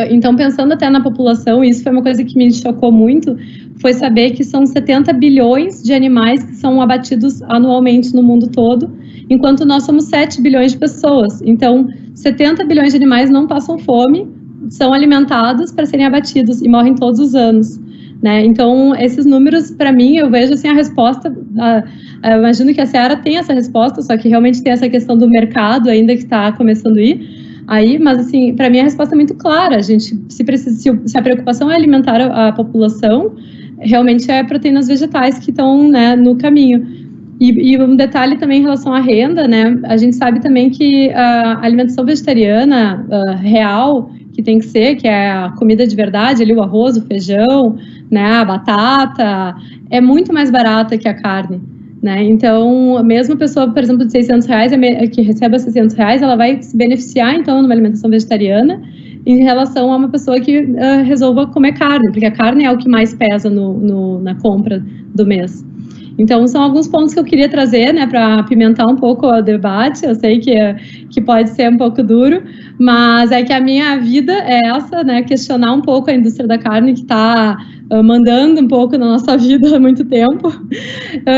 Então, pensando até na população, isso foi uma coisa que me chocou muito, foi saber que são 70 bilhões de animais que são abatidos anualmente no mundo todo, enquanto nós somos 7 bilhões de pessoas. Então, 70 bilhões de animais não passam fome, são alimentados para serem abatidos e morrem todos os anos, né? Então, esses números, para mim, eu vejo assim a resposta. Eu imagino que a Seara tem essa resposta, só que realmente tem essa questão do mercado ainda que está começando a ir aí, mas assim, para mim a resposta é muito clara. A gente, se a preocupação é alimentar a população, realmente é proteínas vegetais que estão, né, no caminho. E um detalhe também em relação à renda, né? A gente sabe também que a alimentação vegetariana real, que tem que ser, que é a comida de verdade, ali o arroz, o feijão, né, a batata, é muito mais barata que a carne, né? Então, mesmo a pessoa, por exemplo, de R$600, que recebe R$600, ela vai se beneficiar, então, numa alimentação vegetariana, em relação a uma pessoa que resolva comer carne, porque a carne é o que mais pesa na compra do mês. Então, são alguns pontos que eu queria trazer, né, para apimentar um pouco o debate. Eu sei que pode ser um pouco duro, mas é que a minha vida é essa, né, questionar um pouco a indústria da carne, que está mandando um pouco na nossa vida há muito tempo,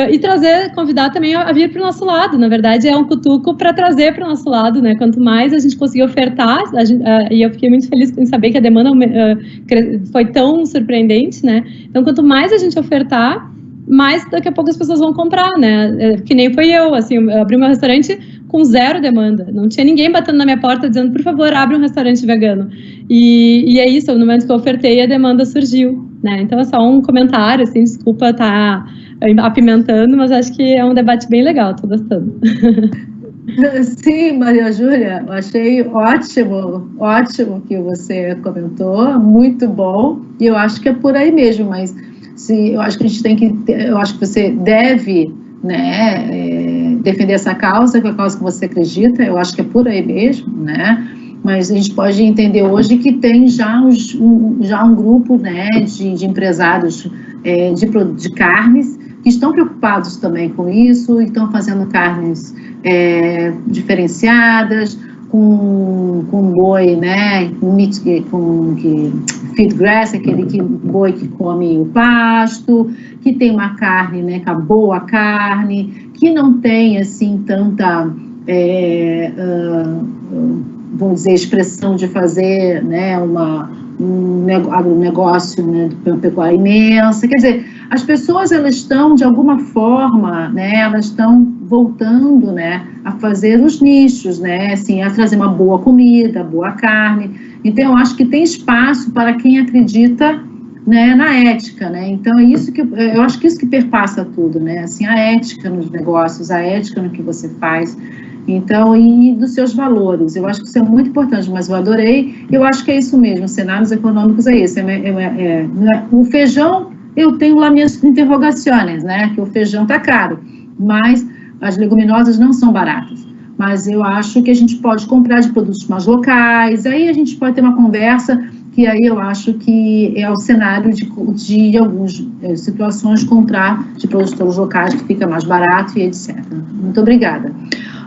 e convidar também a vir para o nosso lado. Na verdade, é um cutuco para trazer para o nosso lado, né? Quanto mais a gente conseguir ofertar, e eu fiquei muito feliz em saber que a demanda foi tão surpreendente, né? Então, quanto mais a gente ofertar, mais daqui a pouco as pessoas vão comprar, né? Que nem foi eu, assim, eu abri meu restaurante com 0 demanda, não tinha ninguém batendo na minha porta dizendo, por favor, abre um restaurante vegano. E é isso, no momento que eu ofertei, a demanda surgiu, né? Então é só um comentário, assim, desculpa estar apimentando, mas acho que é um debate bem legal, estou gostando. Sim, Maria Júlia, eu achei ótimo que você comentou, muito bom, e eu acho que é por aí mesmo, mas eu acho que a gente tem que, eu acho que você deve, né, defender essa causa, que é a causa que você acredita, eu acho que é por aí mesmo, né, mas a gente pode entender hoje que tem já um grupo, né, de empresários de carnes que estão preocupados também com isso, e estão fazendo carnes diferenciadas, com boi, né, com feed grass, aquele boi que come o pasto, que tem uma carne, né, com a boa carne, que não tem, assim, tanta, vamos dizer, expressão de fazer, né, um negócio, né, de pecuária imensa. Quer dizer, as pessoas, elas estão, de alguma forma, né, elas estão voltando, né, a fazer os nichos, né, assim, a trazer uma boa comida, boa carne. Então, eu acho que tem espaço para quem acredita, né, na ética, né. Então, eu acho que isso que perpassa tudo, né, assim, a ética nos negócios, a ética no que você faz. Então, e dos seus valores, eu acho que isso é muito importante, mas eu adorei, eu acho que é isso mesmo, cenários econômicos é isso, o feijão, eu tenho lá minhas interrogações, né, que o feijão está caro, mas as leguminosas não são baratas, mas eu acho que a gente pode comprar de produtos mais locais, aí a gente pode ter uma conversa, que aí eu acho que é o cenário de algumas situações, comprar de produtores locais que fica mais barato e etc. Muito obrigada.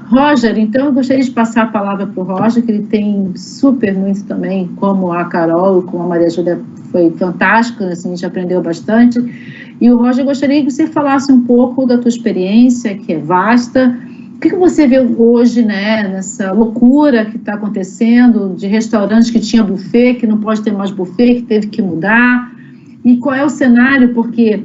Roger, então eu gostaria de passar a palavra para o Roger, que ele tem super muito também, como a Carol, como a Maria Júlia, foi fantástico, assim, a gente aprendeu bastante. E o Roger, eu gostaria que você falasse um pouco da tua experiência, que é vasta. O que você vê hoje, né, nessa loucura que está acontecendo, de restaurantes que tinha buffet, que não pode ter mais buffet, que teve que mudar? E qual é o cenário, porque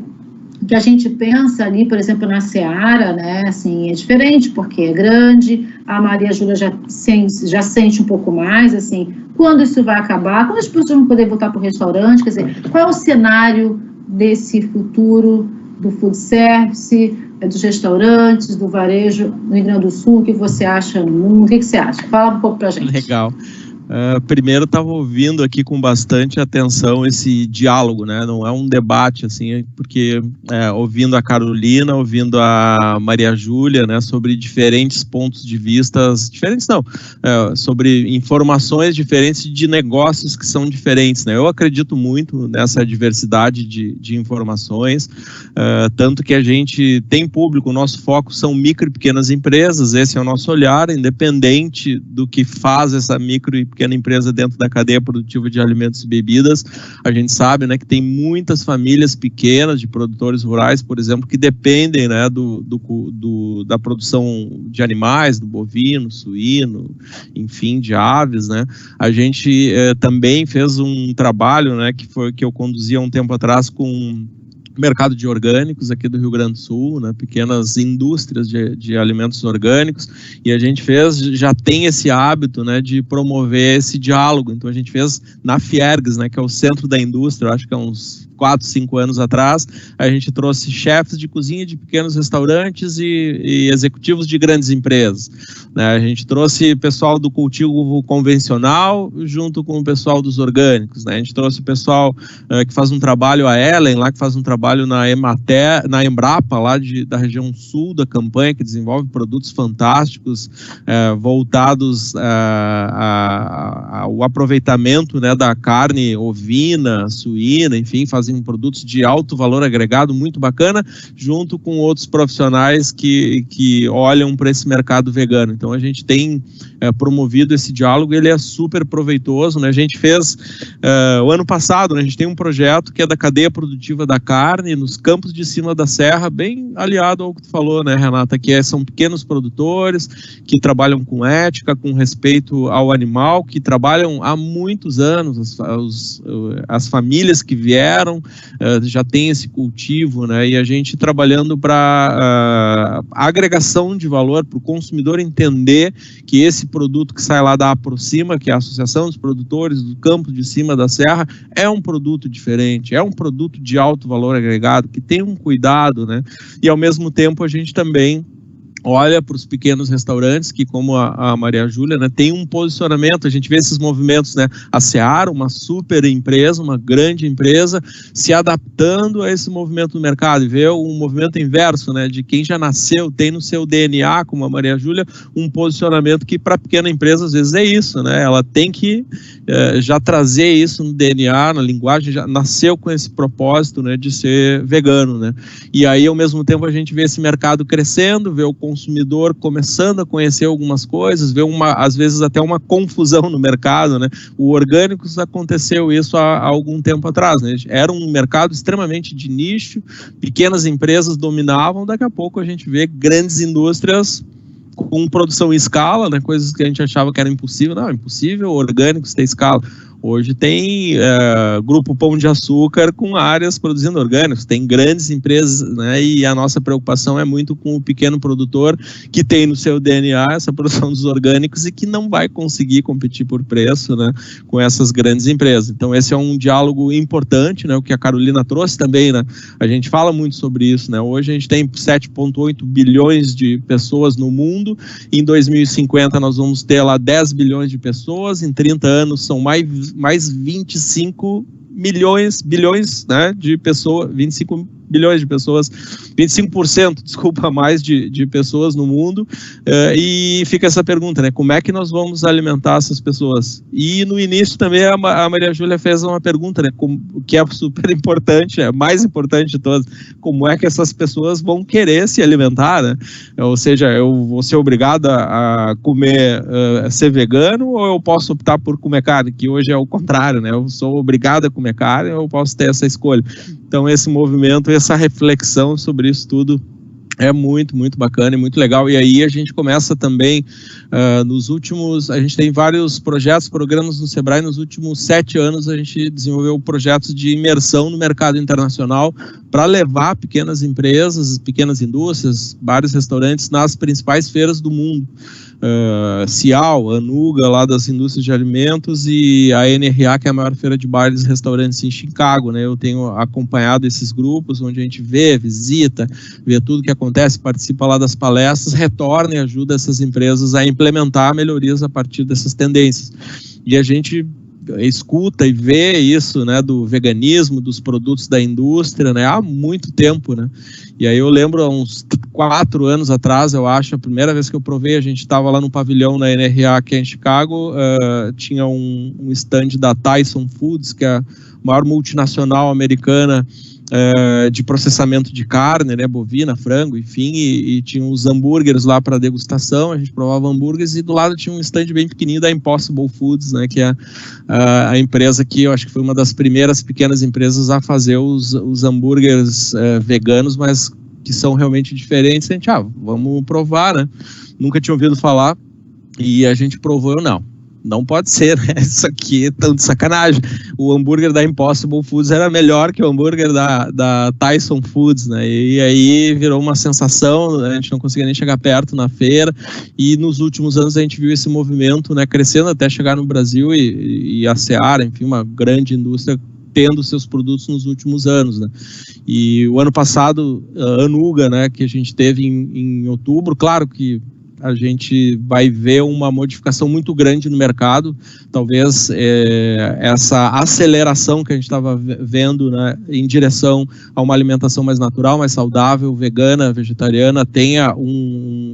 que a gente pensa ali, por exemplo, na Seara, né, assim, é diferente, porque é grande, a Maria Júlia já sente um pouco mais, assim, quando isso vai acabar, quando as pessoas vão poder voltar para o restaurante, quer dizer, qual é o cenário desse futuro do food service, dos restaurantes, do varejo no Rio Grande do Sul, o que você acha no mundo, o que você acha? Fala um pouco para a gente. Legal. Primeiro, estava ouvindo aqui com bastante atenção esse diálogo, né? Não é um debate, assim, porque ouvindo a Carolina, ouvindo a Maria Júlia, né, sobre diferentes pontos de vista, diferentes não, sobre informações diferentes de negócios que são diferentes, né? Eu acredito muito nessa diversidade de informações, tanto que a gente tem público, o nosso foco são micro e pequenas empresas, esse é o nosso olhar, independente do que faz essa micro e pequena empresa dentro da cadeia produtiva de alimentos e bebidas. A gente sabe, né, que tem muitas famílias pequenas de produtores rurais, por exemplo, que dependem, né, da produção de animais, do bovino, suíno, enfim, de aves, né. A gente também fez um trabalho, né, que eu conduzi há um tempo atrás com mercado de orgânicos aqui do Rio Grande do Sul, né, pequenas indústrias de alimentos orgânicos, e a gente já tem esse hábito, né, de promover esse diálogo. Então a gente fez na Fiergs, né, que é o centro da indústria, eu acho que é uns 4, 5 anos atrás, a gente trouxe chefes de cozinha de pequenos restaurantes e executivos de grandes empresas, né? A gente trouxe pessoal do cultivo convencional junto com o pessoal dos orgânicos, né? A gente trouxe o pessoal que faz um trabalho, a Ellen lá, que faz um trabalho na Embrapa, lá da região sul da campanha, que desenvolve produtos fantásticos, voltados ao aproveitamento, né, da carne ovina, suína, enfim, fazem produtos de alto valor agregado, muito bacana, junto com outros profissionais que olham para esse mercado vegano. Então a gente tem promovido esse diálogo, ele é super proveitoso, né? A gente fez o ano passado, né, a gente tem um projeto que é da cadeia produtiva da carne nos campos de cima da serra, bem aliado ao que tu falou, né, Renata, que são pequenos produtores que trabalham com ética, com respeito ao animal, que trabalham há muitos anos, as famílias que vieram já tem esse cultivo, né, e a gente trabalhando para agregação de valor, para o consumidor entender que esse produto que sai lá da Aproxima, que é a Associação dos Produtores do Campo de Cima da Serra, é um produto diferente, é um produto de alto valor agregado, que tem um cuidado, né? E ao mesmo tempo a gente também olha para os pequenos restaurantes que, como a Maria Júlia, né, tem um posicionamento. A gente vê esses movimentos, né, a Seara, uma super empresa, uma grande empresa, se adaptando a esse movimento do mercado, e vê um movimento inverso, né, de quem já nasceu, tem no seu DNA, como a Maria Júlia, um posicionamento que para a pequena empresa às vezes é isso, né, ela tem que já trazer isso no DNA, na linguagem, já nasceu com esse propósito, né, de ser vegano, né, e aí ao mesmo tempo a gente vê esse mercado crescendo, vê o consumidor começando a conhecer algumas coisas, vê às vezes até uma confusão no mercado, né? O orgânicos aconteceu isso há algum tempo atrás, né? Era um mercado extremamente de nicho, pequenas empresas dominavam, daqui a pouco a gente vê grandes indústrias com produção em escala, né? Coisas que a gente achava que era impossível, não, é impossível orgânicos ter escala. Hoje tem Grupo Pão de Açúcar com áreas produzindo orgânicos, tem grandes empresas, né, e a nossa preocupação é muito com o pequeno produtor que tem no seu DNA essa produção dos orgânicos e que não vai conseguir competir por preço, né, com essas grandes empresas. Então esse é um diálogo importante, né, o que a Carolina trouxe também, né, a gente fala muito sobre isso, né, hoje a gente tem 7,8 bilhões de pessoas no mundo, em 2050 nós vamos ter lá 10 bilhões de pessoas, em 30 anos são mais 25 bilhões, né, de pessoas, 25 bilhões de pessoas, 25%, desculpa, mais de pessoas no mundo, e fica essa pergunta, né, como é que nós vamos alimentar essas pessoas? E no início também a Maria Júlia fez uma pergunta, né, que é super importante, é a mais importante de todas, como é que essas pessoas vão querer se alimentar, né? Ou seja, eu vou ser obrigada a comer, ser vegano, ou eu posso optar por comer carne, que hoje é o contrário, né, eu sou obrigada a comer carne, ou eu posso ter essa escolha. Então esse movimento, essa reflexão sobre isso tudo é muito, muito bacana e muito legal. E aí a gente começa também, a gente tem vários projetos, programas no Sebrae. Nos últimos 7 anos a gente desenvolveu projetos de imersão no mercado internacional para levar pequenas empresas, pequenas indústrias, vários restaurantes nas principais feiras do mundo. Cial, Anuga, lá das indústrias de alimentos, e a NRA, que é a maior feira de bares e restaurantes em Chicago, né? Eu tenho acompanhado esses grupos, onde a gente visita, vê tudo que acontece, participa lá das palestras, retorna e ajuda essas empresas a implementar melhorias a partir dessas tendências. E a gente escuta e vê isso, né, do veganismo, dos produtos da indústria, né, há muito tempo, né, e aí eu lembro há uns 4 anos atrás, eu acho, a primeira vez que eu provei, a gente estava lá no pavilhão da NRA aqui em Chicago, tinha um stand da Tyson Foods, que é a maior multinacional americana de processamento de carne, né, bovina, frango, enfim, e tinha os hambúrgueres lá para degustação, a gente provava hambúrgueres, e do lado tinha um stand bem pequenininho da Impossible Foods, né, que é a empresa que eu acho que foi uma das primeiras pequenas empresas a fazer os hambúrgueres veganos, mas que são realmente diferentes. A gente, vamos provar, né, nunca tinha ouvido falar, e a gente provou, não pode ser, né? Isso aqui é tão de sacanagem. O hambúrguer da Impossible Foods era melhor que o hambúrguer da Tyson Foods, né? E aí virou uma sensação, a gente não conseguia nem chegar perto na feira, e nos últimos anos a gente viu esse movimento, né, crescendo até chegar no Brasil, e a Seara, enfim, uma grande indústria tendo seus produtos nos últimos anos, né? E o ano passado, Anuga, né, que a gente teve em outubro, claro que a gente vai ver uma modificação muito grande no mercado, talvez essa aceleração que a gente estava vendo, né, em direção a uma alimentação mais natural, mais saudável, vegana, vegetariana,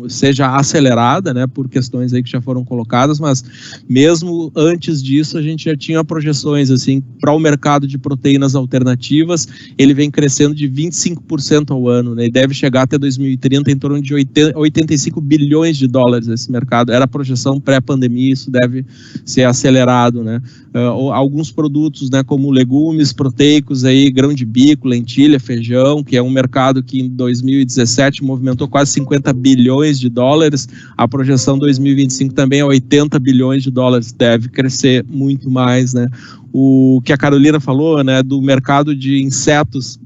seja acelerada, né, por questões aí que já foram colocadas, mas mesmo antes disso a gente já tinha projeções assim para o mercado de proteínas alternativas, ele vem crescendo de 25% ao ano, né, e deve chegar até 2030 em torno de 85 bilhões de dólares esse mercado. Era a projeção pré-pandemia, isso deve ser acelerado, né? Alguns produtos, né, como legumes proteicos, aí, grão de bico, lentilha, feijão, que é um mercado que em 2017 movimentou quase 50 bilhões de dólares, a projeção 2025 também é 80 bilhões de dólares, deve crescer muito mais, né? O que a Carolina falou, né, do mercado de insetos,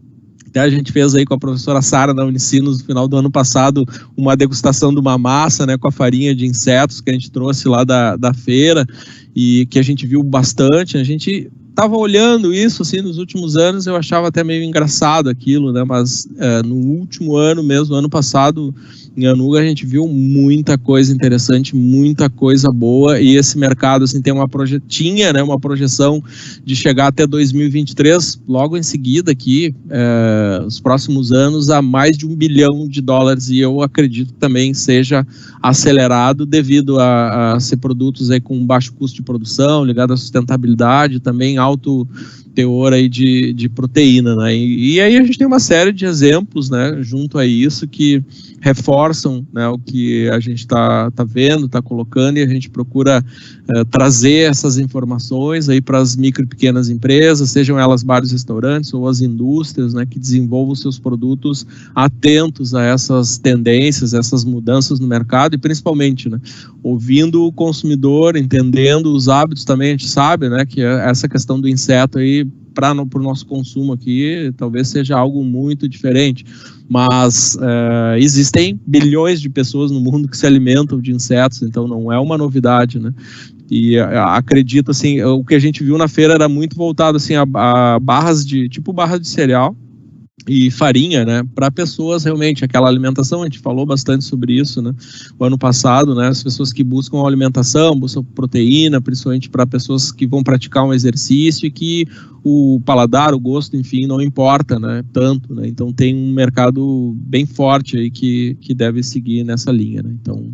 até a gente fez aí com a professora Sara da Unicinos no final do ano passado uma degustação de uma massa, né, com a farinha de insetos que a gente trouxe lá da feira, e que a gente viu bastante. A gente estava olhando isso, assim, nos últimos anos, eu achava até meio engraçado aquilo, né? Mas no último ano mesmo, ano passado, em Anuga, a gente viu muita coisa interessante, muita coisa boa, e esse mercado, assim, tinha, né, uma projeção de chegar até 2023, logo em seguida aqui, os próximos anos, a mais de $1 bilhão, e eu acredito que também seja acelerado devido a ser produtos aí com baixo custo de produção, ligado à sustentabilidade, também alto teor aí de proteína, né? E aí a gente tem uma série de exemplos, né, junto a isso, que reforçam, né, o que a gente está vendo, está colocando, e a gente procura trazer essas informações aí para as micro e pequenas empresas, sejam elas bares e restaurantes ou as indústrias, né, que desenvolvam seus produtos atentos a essas tendências, essas mudanças no mercado, e principalmente, né, ouvindo o consumidor, entendendo os hábitos também. A gente sabe, né, que essa questão do inseto aí, para o nosso consumo aqui, talvez seja algo muito diferente, mas existem bilhões de pessoas no mundo que se alimentam de insetos, então não é uma novidade, né? E acredito, assim, o que a gente viu na feira era muito voltado, assim, a barras tipo barra de cereal e farinha, né, para pessoas realmente, aquela alimentação, a gente falou bastante sobre isso, né, o ano passado, né, as pessoas que buscam alimentação, buscam proteína, principalmente para pessoas que vão praticar um exercício e que o paladar, o gosto, enfim, não importa, né, tanto, né, então tem um mercado bem forte aí que deve seguir nessa linha, né, então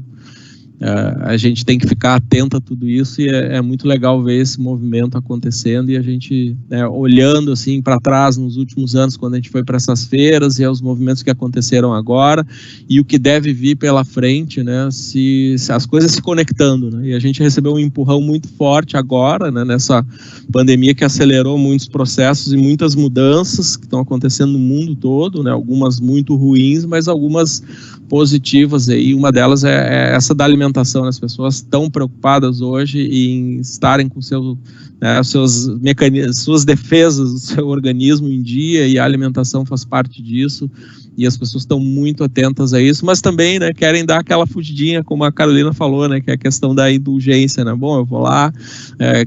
a gente tem que ficar atento a tudo isso, e é muito legal ver esse movimento acontecendo, e a gente, né, olhando assim para trás nos últimos anos, quando a gente foi para essas feiras, e os movimentos que aconteceram agora e o que deve vir pela frente, né, se as coisas se conectando, né, e a gente recebeu um empurrão muito forte agora, né, nessa pandemia que acelerou muitos processos e muitas mudanças que estão acontecendo no mundo todo, né, algumas muito ruins, mas algumas positivas aí. Uma delas é essa da alimentação, né? As pessoas estão preocupadas hoje em estarem com suas defesas do seu organismo em dia, e a alimentação faz parte disso, e as pessoas estão muito atentas a isso, mas também, né, querem dar aquela fugidinha, como a Carolina falou, né, que é a questão da indulgência, né? Bom, eu vou lá,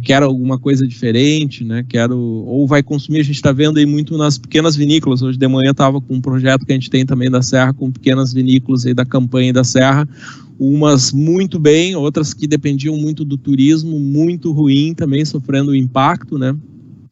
quero alguma coisa diferente, né, ou vai consumir. A gente está vendo aí muito nas pequenas vinícolas. Hoje de manhã estava com um projeto que a gente tem também da Serra, com pequenas vinícolas aí da campanha da Serra, umas muito bem, outras que dependiam muito do turismo, muito ruim, também sofrendo impacto, né?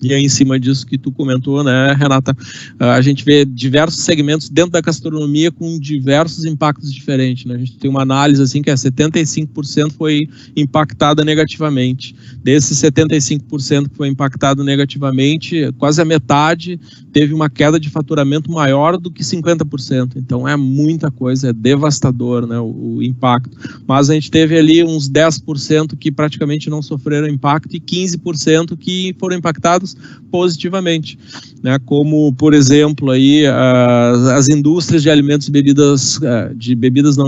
E aí, em cima disso que tu comentou, né, Renata, a gente vê diversos segmentos dentro da gastronomia com diversos impactos diferentes, né? A gente tem uma análise assim que 75% foi impactada negativamente. Desses 75% que foi impactado negativamente, quase a metade teve uma queda de faturamento maior do que 50%. Então é muita coisa, é devastador, né, o impacto. Mas a gente teve ali uns 10% que praticamente não sofreram impacto, e 15% que foram impactados positivamente, né, como, por exemplo, aí, as indústrias de alimentos e bebidas,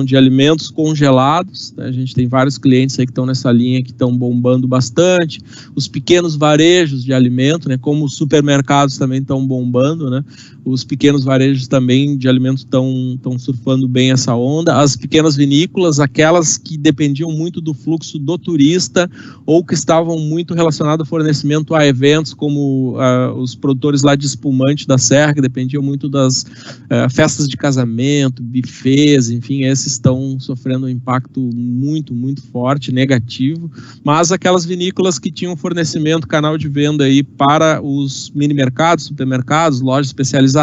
de alimentos congelados, né? A gente tem vários clientes aí que estão nessa linha, que estão bombando bastante, os pequenos varejos de alimento, né, como os supermercados também estão bombando, né, os pequenos varejos também de alimentos estão surfando bem essa onda, as pequenas vinícolas, aquelas que dependiam muito do fluxo do turista, ou que estavam muito relacionadas ao fornecimento a eventos, como os produtores lá de espumante da Serra, que dependiam muito das festas de casamento, buffets, enfim, esses estão sofrendo um impacto muito, muito forte, negativo. Mas aquelas vinícolas que tinham fornecimento, canal de venda aí para os mini mercados, supermercados, lojas especializadas,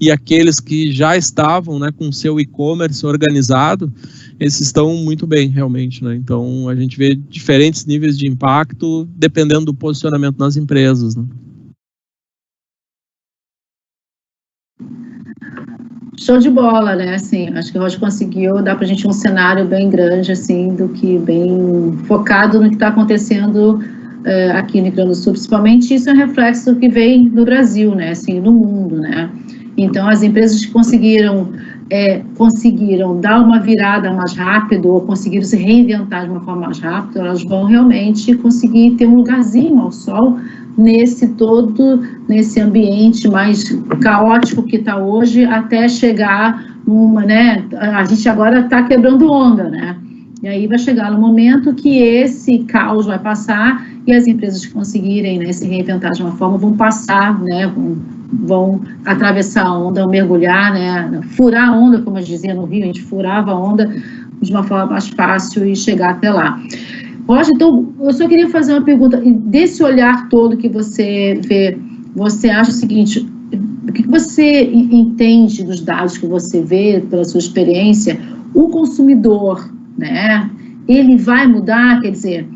e aqueles que já estavam, né, com seu e-commerce organizado, esses estão muito bem, realmente, né? Então, a gente vê diferentes níveis de impacto dependendo do posicionamento nas empresas, né? Show de bola, né? Assim, acho que o Roger conseguiu dar para a gente um cenário bem grande, assim, bem focado no que está acontecendo aqui no Rio Grande do Sul, principalmente. Isso é um reflexo do que vem do Brasil, né? Assim, no mundo, né? Então, as empresas que conseguiram dar uma virada mais rápido, ou conseguiram se reinventar de uma forma mais rápida, elas vão realmente conseguir ter um lugarzinho ao sol nesse ambiente mais caótico que está hoje, até chegar né? A gente agora está quebrando onda, né? E aí vai chegar no momento que esse caos vai passar e as empresas que conseguirem, né, se reinventar de uma forma vão passar, né, vão atravessar a onda, mergulhar, né, furar a onda, como eu dizia no Rio, a gente furava a onda de uma forma mais fácil e chegar até lá. Roger, então, eu só queria fazer uma pergunta, desse olhar todo que você vê, você acha o seguinte, o que você entende dos dados que você vê, pela sua experiência, o consumidor, né, ele vai mudar, quer dizer,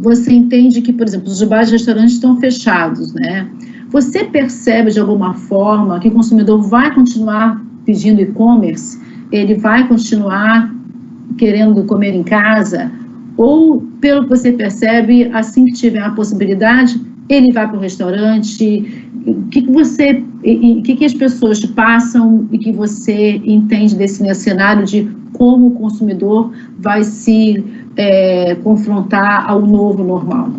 você entende que, por exemplo, os bares e restaurantes estão fechados, né, você percebe de alguma forma que o consumidor vai continuar pedindo e-commerce, ele vai continuar querendo comer em casa, ou, pelo que você percebe, assim que tiver a possibilidade, ele vai para o restaurante? O que as pessoas te passam e que você entende desse cenário de como o consumidor vai se confrontar ao novo normal?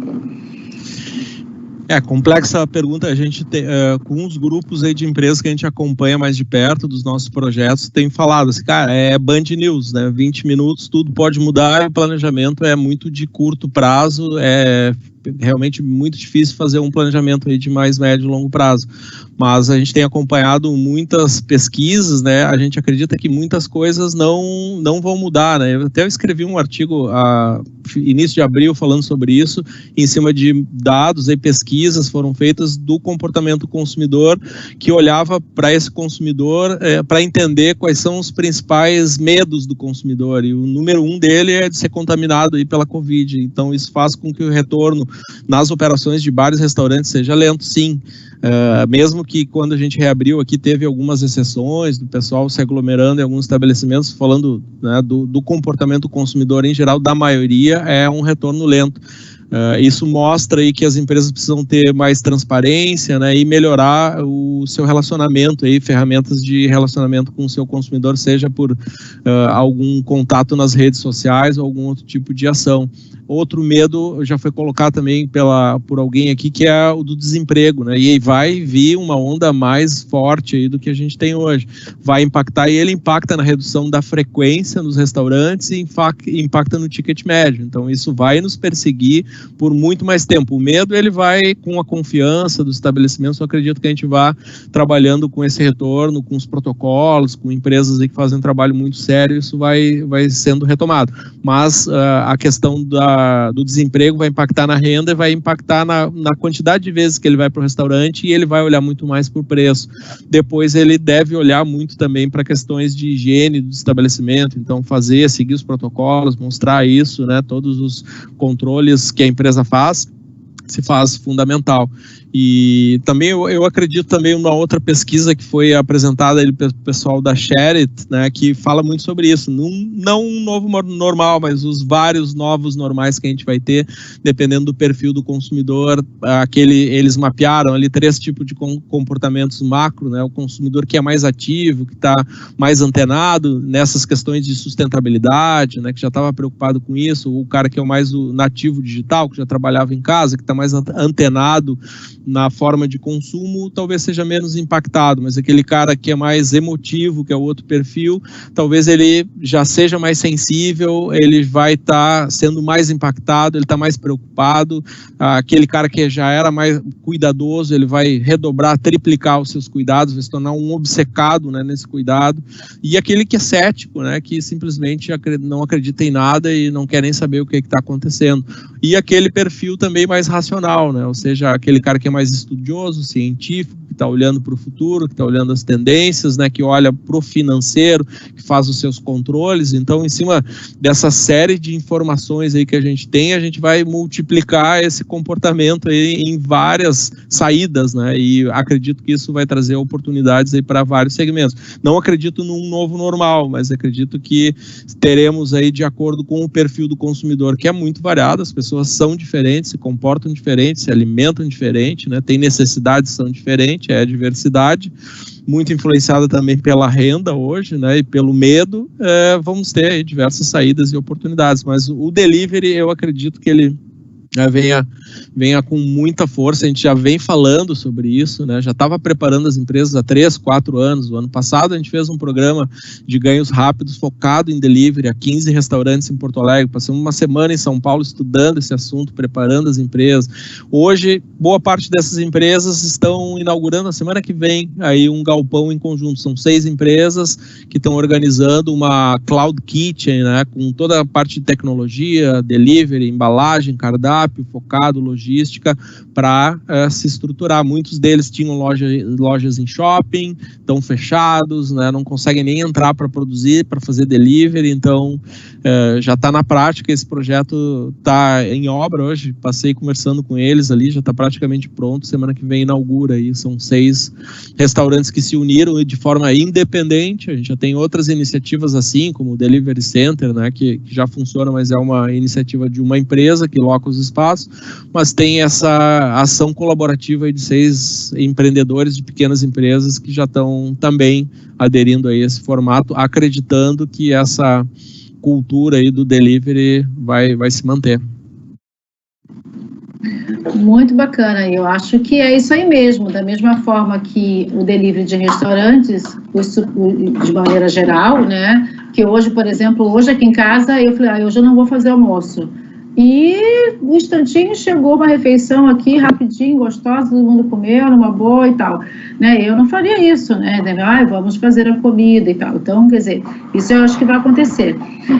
Complexa a pergunta. A gente tem, com os grupos aí de empresas que a gente acompanha mais de perto dos nossos projetos, tem falado assim, cara, é Band News, né? 20 minutos, tudo pode mudar, e o planejamento é muito de curto prazo, é realmente muito difícil fazer um planejamento aí de mais médio e longo prazo. Mas a gente tem acompanhado muitas pesquisas, né? A gente acredita que muitas coisas não vão mudar, né? Eu até escrevi um artigo início de abril falando sobre isso, em cima de dados e pesquisas foram feitas do comportamento do consumidor, que olhava para esse consumidor para entender quais são os principais medos do consumidor, e o número 1 dele é de ser contaminado aí pela Covid. Então isso faz com que o retorno nas operações de bares e restaurantes seja lento, sim. Mesmo que quando a gente reabriu aqui teve algumas exceções do pessoal se aglomerando em alguns estabelecimentos, falando, né, do comportamento do consumidor em geral, da maioria é um retorno lento. Isso mostra aí que as empresas precisam ter mais transparência, né, e melhorar o seu relacionamento, aí, ferramentas de relacionamento com o seu consumidor, seja por algum contato nas redes sociais ou algum outro tipo de ação. Outro medo já foi colocado também por alguém aqui, que é o do desemprego, né? E aí vai vir uma onda mais forte aí do que a gente tem hoje. Vai impactar, e ele impacta na redução da frequência nos restaurantes e impacta no ticket médio. Então isso vai nos perseguir por muito mais tempo. O medo, ele vai com a confiança dos estabelecimentos. Eu acredito que a gente vai trabalhando com esse retorno, com os protocolos, com empresas aí que fazem um trabalho muito sério, isso vai sendo retomado. Mas a questão do desemprego vai impactar na renda e vai impactar na quantidade de vezes que ele vai para o restaurante, e ele vai olhar muito mais por preço. Depois ele deve olhar muito também para questões de higiene do estabelecimento, então seguir os protocolos, mostrar isso, né, todos os controles que a empresa se faz fundamental. E também eu acredito também uma outra pesquisa que foi apresentada aí pelo pessoal da Sharit, né, que fala muito sobre isso, não um novo normal, mas os vários novos normais que a gente vai ter, dependendo do perfil do consumidor. Eles mapearam ali 3 tipos de comportamentos macro, né, o consumidor que é mais ativo, que está mais antenado nessas questões de sustentabilidade, né, que já estava preocupado com isso, o cara que é o mais nativo digital, que já trabalhava em casa, que está mais antenado na forma de consumo, talvez seja menos impactado, mas aquele cara que é mais emotivo, que é o outro perfil, talvez ele já seja mais sensível, ele vai estar sendo mais impactado, ele está mais preocupado. Aquele cara que já era mais cuidadoso, ele vai redobrar, triplicar os seus cuidados, vai se tornar um obcecado, né, nesse cuidado. E aquele que é cético, né, que simplesmente não acredita em nada e não quer nem saber o que está acontecendo. E aquele perfil também mais racional, né, ou seja, aquele cara que é mais estudioso, científico, que está olhando para o futuro, que está olhando as tendências, né, que olha para o financeiro, que faz os seus controles. Então, em cima dessa série de informações aí que a gente tem, a gente vai multiplicar esse comportamento aí em várias saídas, né, e acredito que isso vai trazer oportunidades aí para vários segmentos. Não acredito num novo normal, mas acredito que teremos aí, de acordo com o perfil do consumidor, que é muito variado, as pessoas são diferentes, se comportam diferentes, se alimentam diferente, né? Tem necessidades, são diferentes, é a diversidade, muito influenciada também pela renda hoje, né? E pelo medo. Vamos ter aí diversas saídas e oportunidades, mas o delivery, eu acredito que ele venha com muita força. A gente já vem falando sobre isso, né? Já estava preparando as empresas há 3, 4 anos. O ano passado a gente fez um programa de ganhos rápidos focado em delivery a 15 restaurantes em Porto Alegre. Passamos uma semana em São Paulo estudando esse assunto, preparando as empresas. Hoje, boa parte dessas empresas estão inaugurando na semana que vem aí um galpão em conjunto. São 6 empresas que estão organizando uma Cloud Kitchen, né? Com toda a parte de tecnologia, delivery, embalagem, cardápio, focado, logística, para se estruturar. Muitos deles tinham lojas em shopping, estão fechados, né, não conseguem nem entrar para produzir, para fazer delivery, então já está na prática. Esse projeto está em obra hoje, passei conversando com eles ali, já está praticamente pronto, semana que vem inaugura aí. São 6 restaurantes que se uniram de forma independente. A gente já tem outras iniciativas assim, como o Delivery Center, né, que já funciona, mas é uma iniciativa de uma empresa que loca os espaços, mas tem essa ação colaborativa aí de 6 empreendedores de pequenas empresas que já estão também aderindo a esse formato, acreditando que essa cultura aí do delivery vai se manter. Muito bacana, eu acho que é isso aí mesmo, da mesma forma que o delivery de restaurantes, de maneira geral, né, que hoje, por exemplo, hoje aqui em casa, eu falei, hoje eu não vou fazer almoço. E no instantinho chegou uma refeição aqui, rapidinho, gostosa, todo mundo comeu, numa boa e tal. Né? Eu não faria isso, né? Vamos fazer a comida e tal. Então, quer dizer, isso eu acho que vai acontecer.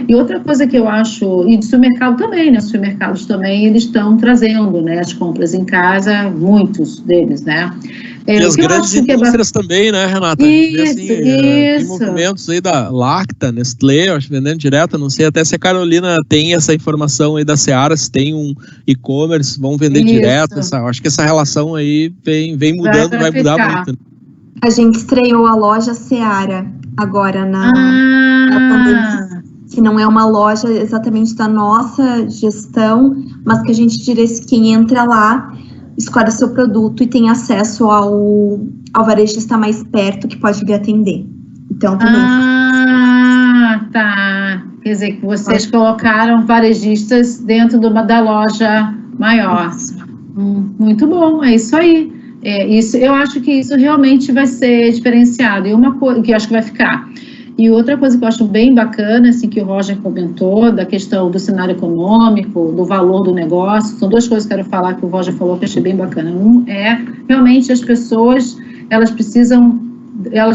E outra coisa que eu acho, e de supermercado também, né? Os supermercados também, eles estão trazendo, né, as compras em casa, muitos deles, né? E as grandes indústrias também, né, Renata? Isso. Tem movimentos aí da Lacta, Nestlé, acho, vendendo direto, não sei até se a Carolina tem essa informação aí da Seara, se tem um e-commerce, vão vender direto, acho que essa relação aí vem mudando, vai mudar muito. A gente estreou a loja Seara agora na pandemia, que não é uma loja exatamente da nossa gestão, mas que a gente diz que quem entra lá escolhe o seu produto e tem acesso ao varejista mais perto que pode lhe atender. Então, também. Tá. Quer dizer, que vocês colocaram varejistas dentro da loja maior. Muito bom, é isso aí. Isso, eu acho que isso realmente vai ser diferenciado. E uma coisa que eu acho que vai ficar. E outra coisa que eu acho bem bacana, assim, que o Roger comentou, da questão do cenário econômico, do valor do negócio, são 2 coisas que eu quero falar que o Roger falou que eu achei bem bacana. Um é, realmente, as pessoas, elas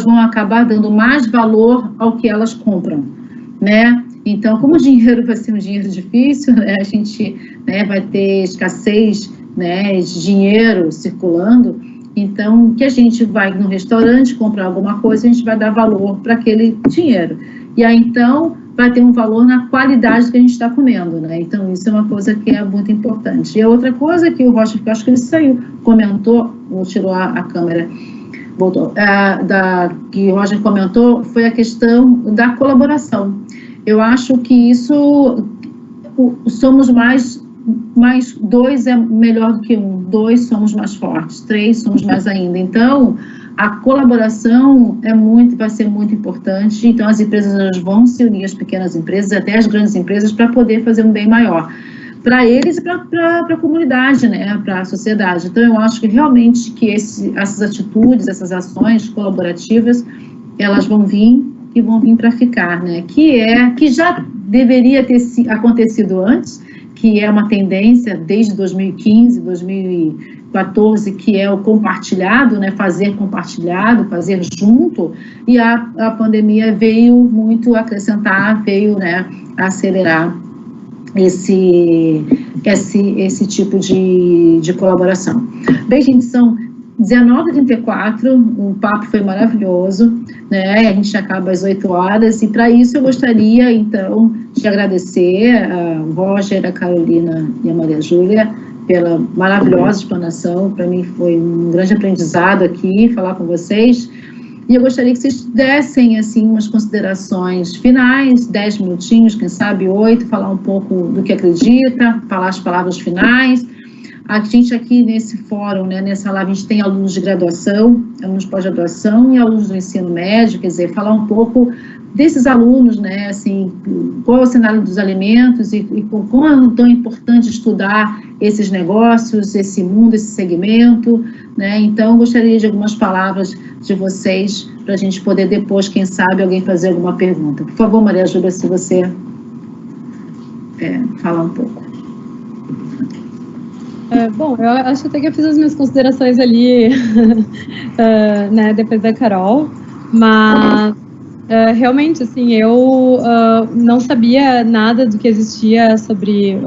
vão acabar dando mais valor ao que elas compram, né? Então, como o dinheiro vai ser um dinheiro difícil, né, a gente, né, vai ter escassez, né, de dinheiro circulando. Então, que a gente vai no restaurante comprar alguma coisa, a gente vai dar valor para aquele dinheiro. E aí, então, vai ter um valor na qualidade que a gente está comendo, né? Então, isso é uma coisa que é muito importante. E a outra coisa que o Rocha, que eu acho que ele comentou, ou tirou a câmera, voltou, que o Roger comentou, foi a questão da colaboração. Eu acho que isso, somos mais 2 é melhor do que 1, 2 somos mais fortes, 3 somos mais ainda. Então, a colaboração vai ser muito importante. Então, as empresas elas vão se unir, as pequenas empresas, até as grandes empresas, para poder fazer um bem maior para eles e para a comunidade, né, para a sociedade. Então, eu acho que realmente que essas atitudes, essas ações colaborativas, elas vão vir e vão vir para ficar, né, que já deveria ter acontecido antes, que é uma tendência desde 2015, 2014, que é o compartilhado, né, fazer compartilhado, fazer junto, e a pandemia veio muito acrescentar, veio, né, acelerar esse tipo de colaboração. Bem, gente, são 19h34, o papo foi maravilhoso, né? A gente acaba às 8 horas, e para isso eu gostaria, então, de agradecer a Roger, a Carolina e a Maria Júlia pela maravilhosa explanação. Para mim foi um grande aprendizado aqui, falar com vocês, e eu gostaria que vocês dessem, assim, umas considerações finais, 10 minutinhos, quem sabe 8, falar um pouco do que acredita, falar as palavras finais. A gente aqui nesse fórum, né, nessa live, a gente tem alunos de graduação, alunos de pós-graduação e alunos do ensino médio, quer dizer, falar um pouco desses alunos, né, assim, qual é o cenário dos alimentos e como é tão importante estudar esses negócios, esse mundo, esse segmento, né? Então, gostaria de algumas palavras de vocês, para a gente poder depois, quem sabe, alguém fazer alguma pergunta. Por favor, Maria Júlia, se você falar um pouco. Bom, eu acho até que eu fiz as minhas considerações ali, né, depois da Carol, mas realmente, assim, eu não sabia nada do que existia sobre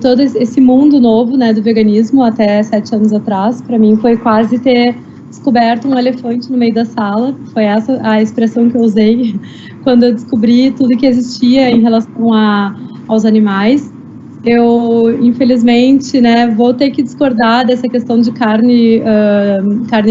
todo esse mundo novo, né, do veganismo até 7 anos atrás. Para mim foi quase ter descoberto um elefante no meio da sala. Foi essa a expressão que eu usei quando eu descobri tudo que existia em relação aos animais. Eu, infelizmente, né, vou ter que discordar dessa questão de carne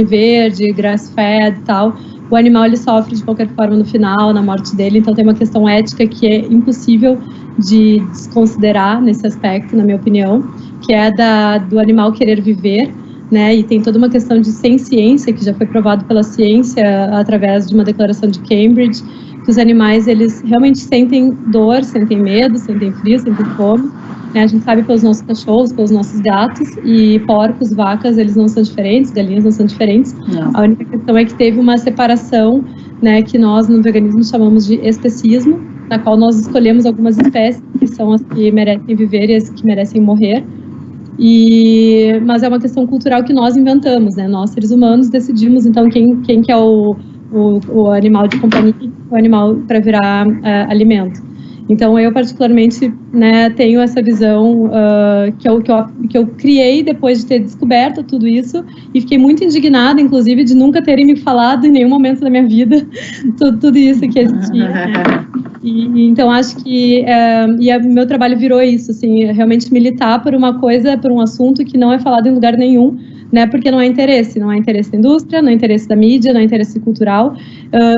verde, grass-fed e tal. O animal, ele sofre de qualquer forma no final, na morte dele, então tem uma questão ética que é impossível de desconsiderar nesse aspecto, na minha opinião, que é do animal querer viver, né, e tem toda uma questão de ciência, que já foi provado pela ciência através de uma declaração de Cambridge, que os animais, eles realmente sentem dor, sentem medo, sentem frio, sentem fome. A gente sabe pelos nossos cachorros, pelos nossos gatos, e porcos, vacas, eles não são diferentes, galinhas não são diferentes. Não. A única questão é que teve uma separação, né, que nós no veganismo chamamos de especismo, na qual nós escolhemos algumas espécies que são as que merecem viver e as que merecem morrer. Mas é uma questão cultural que nós inventamos, né? Nós, seres humanos, decidimos, então, quem que é o animal de companhia, o animal para virar alimento. Então, eu particularmente, né, tenho essa visão que eu criei depois de ter descoberto tudo isso, e fiquei muito indignada, inclusive, de nunca terem me falado em nenhum momento da minha vida tudo isso que existia. Então, acho que meu trabalho virou isso, assim, realmente militar por uma coisa, por um assunto que não é falado em lugar nenhum, né, porque não há interesse da indústria, não há interesse da mídia, não há interesse cultural,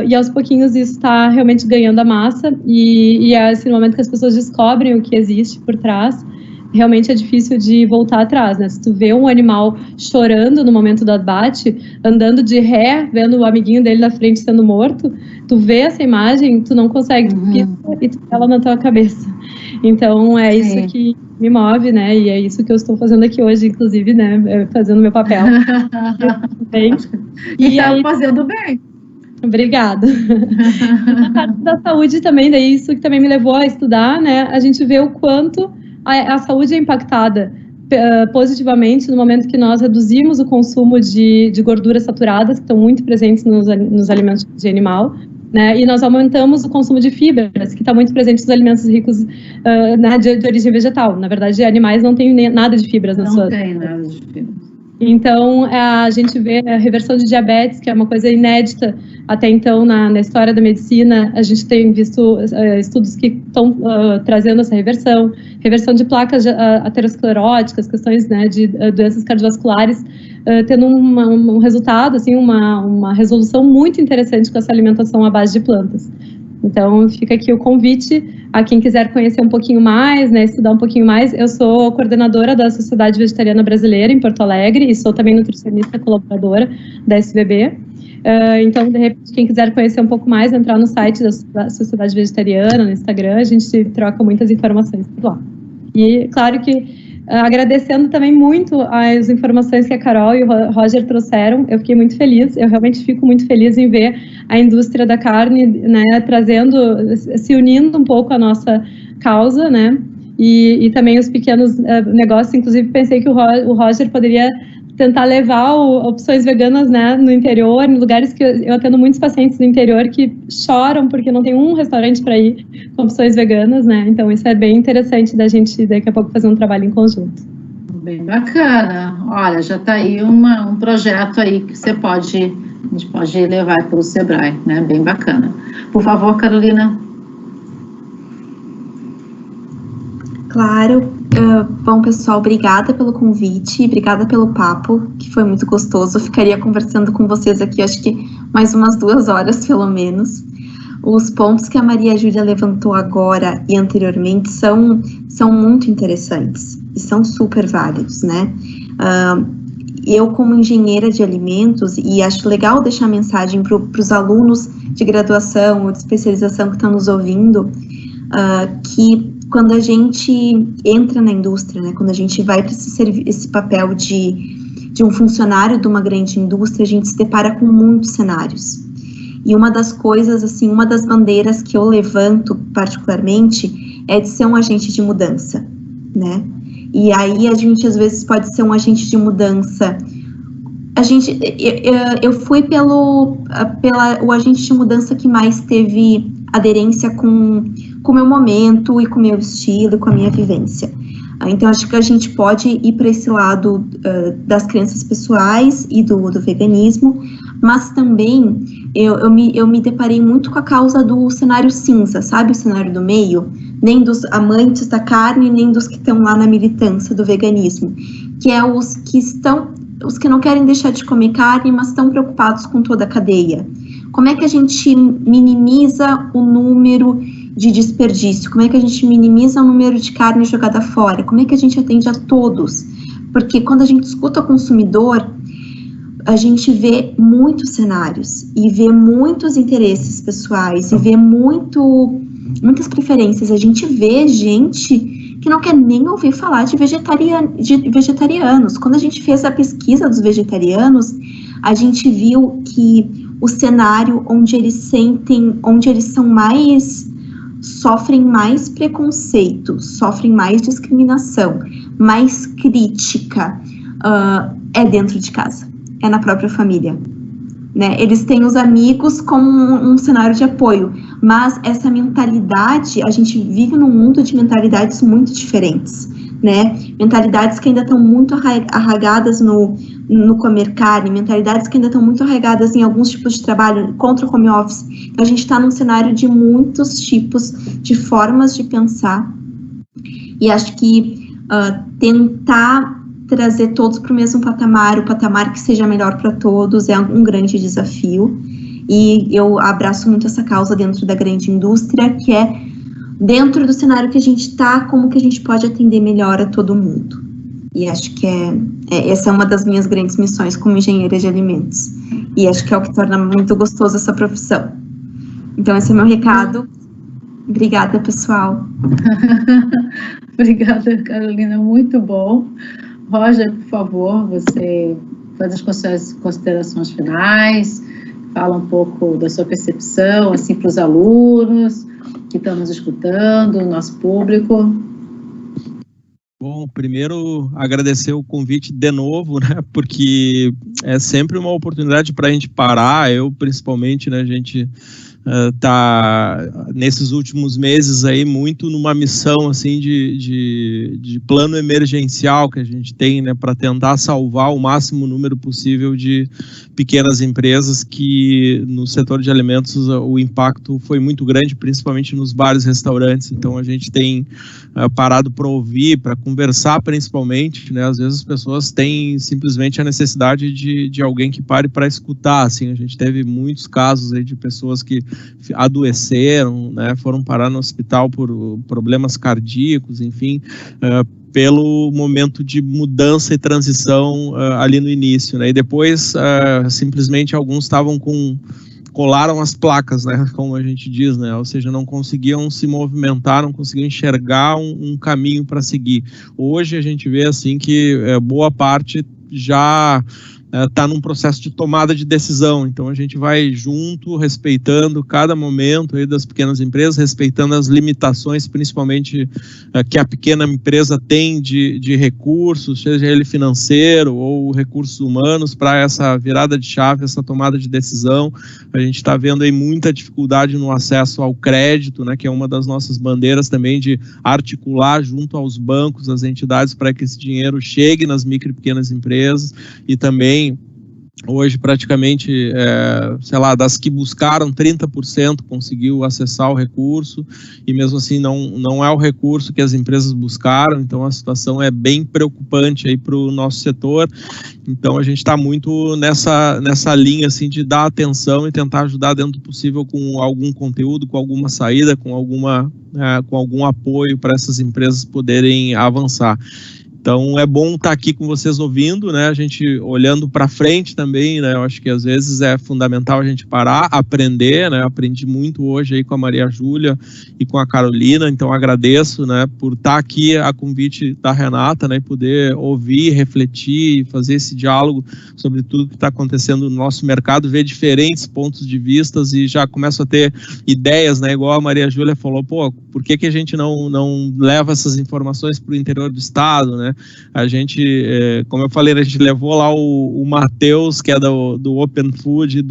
e aos pouquinhos isso está realmente ganhando a massa, e é assim, no momento que as pessoas descobrem o que existe por trás, realmente é difícil de voltar atrás, né? Se tu vê um animal chorando no momento do abate, andando de ré, vendo o amiguinho dele na frente sendo morto, tu vê essa imagem, tu não consegue, tu pisa e tu ela na tua cabeça. Então, é isso que me move, né? E é isso que eu estou fazendo aqui hoje, inclusive, né? Fazendo meu papel. E tá fazendo bem. Obrigada. Na parte da saúde também, daí isso que também me levou a estudar, né? A gente vê o quanto a saúde é impactada positivamente no momento que nós reduzimos o consumo de gorduras saturadas, que estão muito presentes nos alimentos de animal, né? E nós aumentamos o consumo de fibras, que está muito presente nos alimentos ricos de origem vegetal. Na verdade, animais não têm nada de fibras na sua... Não tem nada de fibras. Então, a gente vê a reversão de diabetes, que é uma coisa inédita até então na história da medicina. A gente tem visto estudos que estão trazendo essa reversão de placas ateroscleróticas, questões, né, de doenças cardiovasculares, tendo um resultado, assim, uma resolução muito interessante com essa alimentação à base de plantas. Então, fica aqui o convite a quem quiser conhecer um pouquinho mais, né, estudar um pouquinho mais. Eu sou coordenadora da Sociedade Vegetariana Brasileira em Porto Alegre e sou também nutricionista colaboradora da SVB. Então, de repente, quem quiser conhecer um pouco mais, entrar no site da Sociedade Vegetariana, no Instagram, a gente troca muitas informações por lá. E, claro que agradecendo também muito as informações que a Carol e o Roger trouxeram, eu fiquei muito feliz, eu realmente fico muito feliz em ver a indústria da carne, né, se unindo um pouco à nossa causa, né, e também os pequenos negócios. Inclusive pensei que o Roger poderia tentar levar opções veganas, né, no interior, em lugares que eu atendo muitos pacientes no interior que choram porque não tem um restaurante para ir com opções veganas, né, então isso é bem interessante da gente daqui a pouco fazer um trabalho em conjunto. Bem bacana. Olha, já está aí um projeto aí que a gente pode levar para o Sebrae, né, bem bacana. Por favor, Carolina. Claro. Bom, pessoal, obrigada pelo convite, obrigada pelo papo, que foi muito gostoso. Eu ficaria conversando com vocês aqui, acho que mais umas 2 horas, pelo menos. Os pontos que a Maria Júlia levantou agora e anteriormente são muito interessantes e são super válidos, né? Eu, como engenheira de alimentos, e acho legal deixar a mensagem para os alunos de graduação ou de especialização que estão nos ouvindo, que quando a gente entra na indústria, né, quando a gente vai para esse papel de um funcionário de uma grande indústria, a gente se depara com muitos cenários. E uma das coisas, assim, uma das bandeiras que eu levanto particularmente é de ser um agente de mudança, né? E aí a gente às vezes pode ser um agente de mudança. Eu fui o agente de mudança que mais teve aderência com o meu momento e com o meu estilo e com a minha vivência. Então, acho que a gente pode ir para esse lado das crenças pessoais e do veganismo, mas também eu me deparei muito com a causa do cenário cinza, sabe? O cenário do meio, nem dos amantes da carne, nem dos que estão lá na militância do veganismo, que é os que não querem deixar de comer carne, mas estão preocupados com toda a cadeia. Como é que a gente minimiza o número de desperdício? Como é que a gente minimiza o número de carne jogada fora? Como é que a gente atende a todos? Porque quando a gente escuta o consumidor, a gente vê muitos cenários e vê muitos interesses pessoais e vê muitas preferências. A gente vê gente que não quer nem ouvir falar de vegetarianos. Quando a gente fez a pesquisa dos vegetarianos, a gente viu que o cenário onde eles sofrem mais preconceito, sofrem mais discriminação, mais crítica, é dentro de casa, é na própria família, né? Eles têm os amigos como um cenário de apoio, mas essa mentalidade, a gente vive num mundo de mentalidades muito diferentes, né? Mentalidades que ainda estão muito arraigadas no comer carne, mentalidades que ainda estão muito arraigadas em alguns tipos de trabalho contra o home office. Então, a gente está num cenário de muitos tipos de formas de pensar, e acho que tentar trazer todos para o mesmo patamar, o patamar que seja melhor para todos, é um grande desafio, e eu abraço muito essa causa dentro da grande indústria, que é dentro do cenário que a gente está, como que a gente pode atender melhor a todo mundo. E acho que essa é uma das minhas grandes missões como engenheira de alimentos. E acho que é o que torna muito gostoso essa profissão. Então, esse é o meu recado. Obrigada, pessoal. Obrigada, Carolina. Muito bom. Roger, por favor, você faz as considerações finais, fala um pouco da sua percepção, assim, para os alunos que estão nos escutando, o nosso público. Bom, primeiro agradecer o convite de novo, né, porque é sempre uma oportunidade para a gente parar, eu principalmente, né, a gente tá nesses últimos meses aí muito numa missão assim de plano emergencial que a gente tem, né, para tentar salvar o máximo número possível de pequenas empresas, que no setor de alimentos o impacto foi muito grande, principalmente nos bares e restaurantes. Então a gente tem parado para ouvir, para conversar principalmente, né, às vezes as pessoas têm simplesmente a necessidade de alguém que pare para escutar, assim. A gente teve muitos casos aí de pessoas que adoeceram, né, foram parar no hospital por problemas cardíacos, enfim, pelo momento de mudança e transição ali no início, né, e depois simplesmente alguns colaram as placas, né, como a gente diz, né, ou seja, não conseguiam se movimentar, não conseguiam enxergar um caminho para seguir. Hoje a gente vê assim que boa parte já está num processo de tomada de decisão, então a gente vai junto, respeitando cada momento aí das pequenas empresas, respeitando as limitações, principalmente que a pequena empresa tem de recursos, seja ele financeiro ou recursos humanos, para essa virada de chave, essa tomada de decisão. A gente está vendo aí muita dificuldade no acesso ao crédito, né, que é uma das nossas bandeiras também, de articular junto aos bancos, as entidades, para que esse dinheiro chegue nas micro e pequenas empresas. E também hoje praticamente, sei lá, das que buscaram, 30% conseguiu acessar o recurso, e mesmo assim não é o recurso que as empresas buscaram. Então a situação é bem preocupante aí para o nosso setor. Então a gente está muito nessa linha assim de dar atenção e tentar ajudar dentro do possível com algum conteúdo, com alguma saída, com algum apoio para essas empresas poderem avançar. Então é bom estar aqui com vocês ouvindo, né? A gente olhando para frente também, né? Eu acho que às vezes é fundamental a gente parar, aprender, né? Aprendi muito hoje aí com a Maria Júlia e com a Carolina, então agradeço, né, por estar aqui a convite da Renata, né, e poder ouvir, refletir, fazer esse diálogo sobre tudo que está acontecendo no nosso mercado, ver diferentes pontos de vista e já começo a ter ideias, né, igual a Maria Júlia falou, pô, por que a gente não leva essas informações para o interior do estado, né? A gente, como eu falei, a gente levou lá o Matheus, que é do Open Food,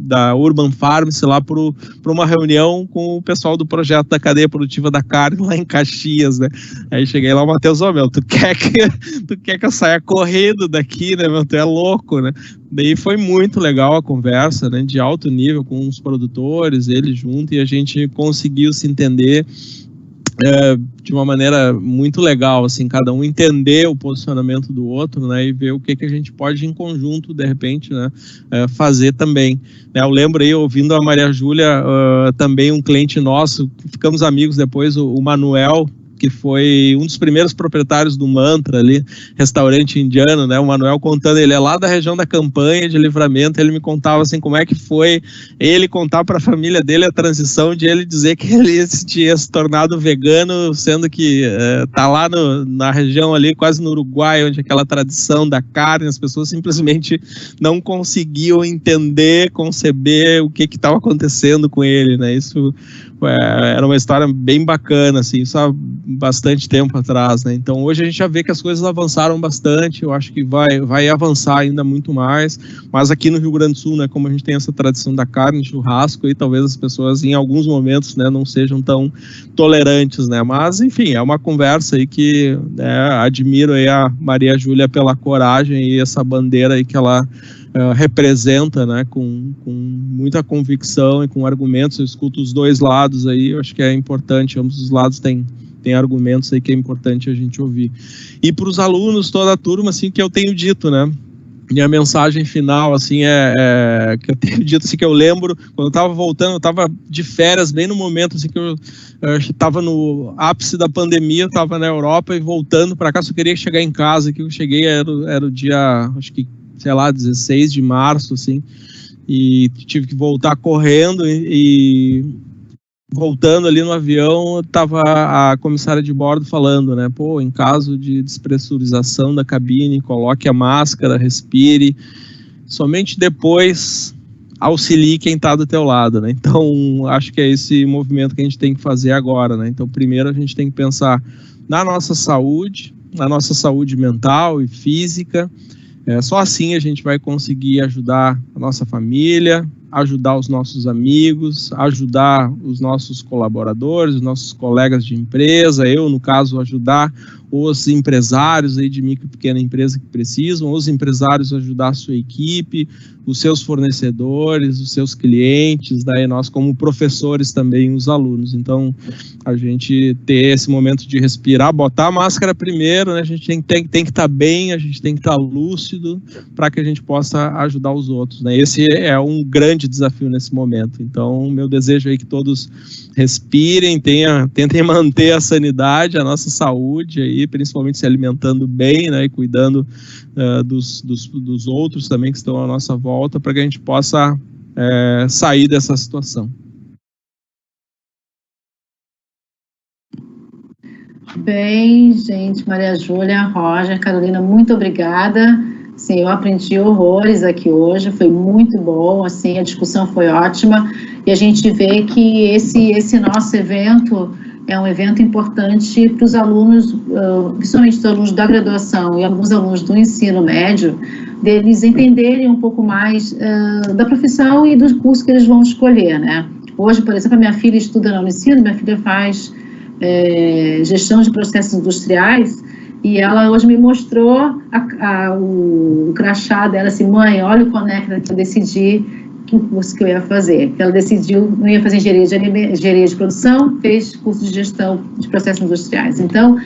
da Urban Farms, lá para uma reunião com o pessoal do projeto da cadeia produtiva da carne lá em Caxias, né? Aí cheguei lá, o Matheus, meu, tu quer que eu saia correndo daqui, né, meu? Tu é louco, né? Daí foi muito legal a conversa, né, de alto nível com os produtores, eles juntos, e a gente conseguiu se entender de uma maneira muito legal, assim, cada um entender o posicionamento do outro, né, e ver o que a gente pode em conjunto, de repente, né, fazer também. Eu lembro aí, ouvindo a Maria Júlia, também um cliente nosso, ficamos amigos depois, o Manuel, que foi um dos primeiros proprietários do Mantra ali, restaurante indiano, né, o Manuel contando, ele é lá da região da Campanha de Livramento, ele me contava assim, como é que foi ele contar para a família dele a transição de ele dizer que ele tinha se tornado vegano, sendo que tá lá na região ali, quase no Uruguai, onde aquela tradição da carne, as pessoas simplesmente não conseguiam entender, conceber o que estava acontecendo com ele, né, isso era uma história bem bacana, assim, só bastante tempo atrás, né? Então hoje a gente já vê que as coisas avançaram bastante, eu acho que vai avançar ainda muito mais, mas aqui no Rio Grande do Sul, né, como a gente tem essa tradição da carne, churrasco, e talvez as pessoas em alguns momentos, né, não sejam tão tolerantes, né, mas enfim, é uma conversa aí que admiro aí a Maria Júlia pela coragem e essa bandeira aí que ela representa, né, com muita convicção e com argumentos. Eu escuto os dois lados aí, eu acho que é importante, ambos os lados têm argumentos aí que é importante a gente ouvir. E para os alunos, toda a turma, assim, que eu tenho dito, né, minha mensagem final, assim, que eu tenho dito, assim, que eu lembro, quando eu estava voltando, eu estava de férias, bem no momento, assim, que eu estava no ápice da pandemia, eu estava na Europa e voltando para cá, só queria chegar em casa, que eu cheguei, era o dia, acho que, sei lá, 16 de março, assim, e tive que voltar correndo e voltando ali no avião, estava a comissária de bordo falando, né, pô, em caso de despressurização da cabine, coloque a máscara, respire, somente depois auxilie quem está do teu lado, né, então acho que é esse movimento que a gente tem que fazer agora, né, então primeiro a gente tem que pensar na nossa saúde mental e física. Só assim a gente vai conseguir ajudar a nossa família, ajudar os nossos amigos, ajudar os nossos colaboradores, os nossos colegas de empresa, eu, no caso, ajudar os empresários aí de micro e pequena empresa que precisam, os empresários ajudar a sua equipe, os seus fornecedores, os seus clientes, daí nós como professores também, os alunos. Então, a gente ter esse momento de respirar, botar a máscara primeiro, né? A gente tem que estar bem, a gente tem que estar lúcido para que a gente possa ajudar os outros, né? Esse é um grande desafio nesse momento. Então, meu desejo é que todos respirem, tentem manter a sanidade, a nossa saúde aí, principalmente se alimentando bem, né, e cuidando dos outros também que estão à nossa volta, para que a gente possa sair dessa situação. Bem, gente, Maria Júlia, Roger, Carolina, muito obrigada. Sim, eu aprendi horrores aqui hoje, foi muito bom, assim, a discussão foi ótima, e a gente vê que esse nosso evento é um evento importante para os alunos, principalmente os alunos da graduação e alguns alunos do ensino médio, deles entenderem um pouco mais da profissão e do curso que eles vão escolher, né? Hoje, por exemplo, a minha filha estuda na Unicino, minha filha faz gestão de processos industriais, e ela hoje me mostrou o crachá dela, assim, mãe, olha o Conecta que eu decidi que curso que eu ia fazer. Ela decidiu, não ia fazer engenharia de produção, fez curso de gestão de processos industriais. Então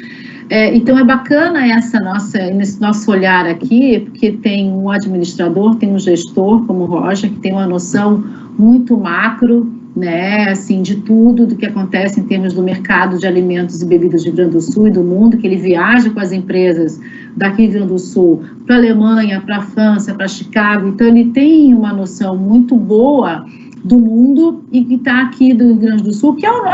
é bacana esse nosso olhar aqui, porque tem um administrador, tem um gestor como o Roger, que tem uma noção muito macro né, assim, de tudo do que acontece em termos do mercado de alimentos e bebidas do Rio Grande do Sul e do mundo, que ele viaja com as empresas daqui do Rio Grande do Sul para a Alemanha, para a França, para Chicago, então ele tem uma noção muito boa do mundo e que está aqui do Rio Grande do Sul, que é o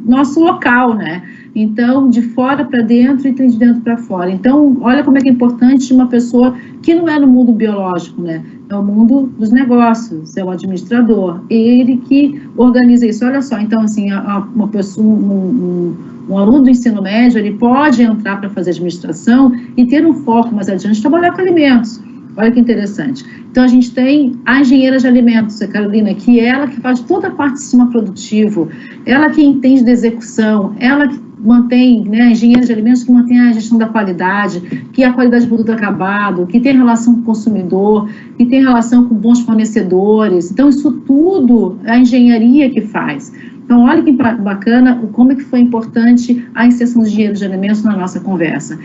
nosso local, né? Então, de fora para dentro e de dentro para fora. Então, olha como é que é importante uma pessoa que não é no mundo biológico, né? É o mundo dos negócios, é o administrador, ele que organiza isso. Olha só, então, assim, uma pessoa, um aluno do ensino médio, ele pode entrar para fazer administração e ter um foco mais adiante, trabalhar com alimentos. Olha que interessante. Então, a gente tem a engenheira de alimentos, a Carolina, que é ela que faz toda a parte de sistema produtivo, ela que entende da execução, ela que mantém, né, a engenheira de alimentos que mantém a gestão da qualidade, que é a qualidade do produto acabado, que tem relação com o consumidor, que tem relação com bons fornecedores. Então, isso tudo é a engenharia que faz. Então, olha que bacana como é que foi importante a inserção de engenheiro de alimentos na nossa conversa.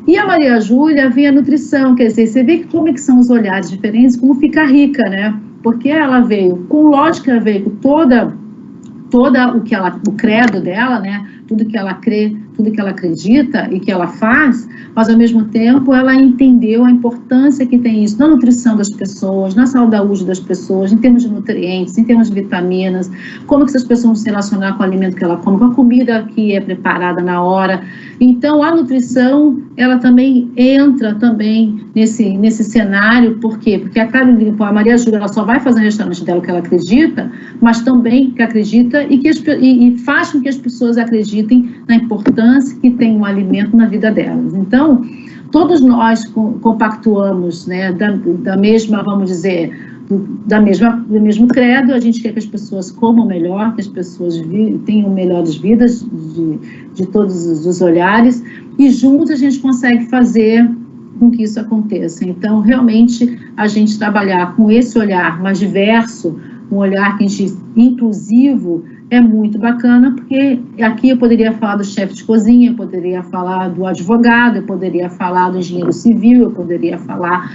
E a Maria Júlia vem a nutrição, quer dizer, você vê como é que são os olhares diferentes, como fica rica, né? Porque ela veio com lógica, ela veio com toda o credo dela, né? Tudo que ela crê, tudo que ela acredita e que ela faz, mas ao mesmo tempo ela entendeu a importância que tem isso na nutrição das pessoas, na saúde das pessoas, em termos de nutrientes, em termos de vitaminas, como que essas pessoas vão se relacionar com o alimento que ela come, com a comida que é preparada na hora. Então, a nutrição, ela também entra também nesse cenário, por quê? Porque a Maria Júlia, ela só vai fazer no restaurante dela o que ela acredita, mas também que acredita e faz com que as pessoas acreditem na importância que tem um alimento na vida delas. Então, todos nós compactuamos, né, da mesma, vamos dizer, do mesmo credo. A gente quer que as pessoas comam melhor, que as pessoas tenham melhores vidas de todos os olhares, e juntos a gente consegue fazer com que isso aconteça. Então, realmente, a gente trabalhar com esse olhar mais diverso, um olhar que a gente inclusivo, é muito bacana, porque aqui eu poderia falar do chefe de cozinha, eu poderia falar do advogado, eu poderia falar do engenheiro civil, eu poderia falar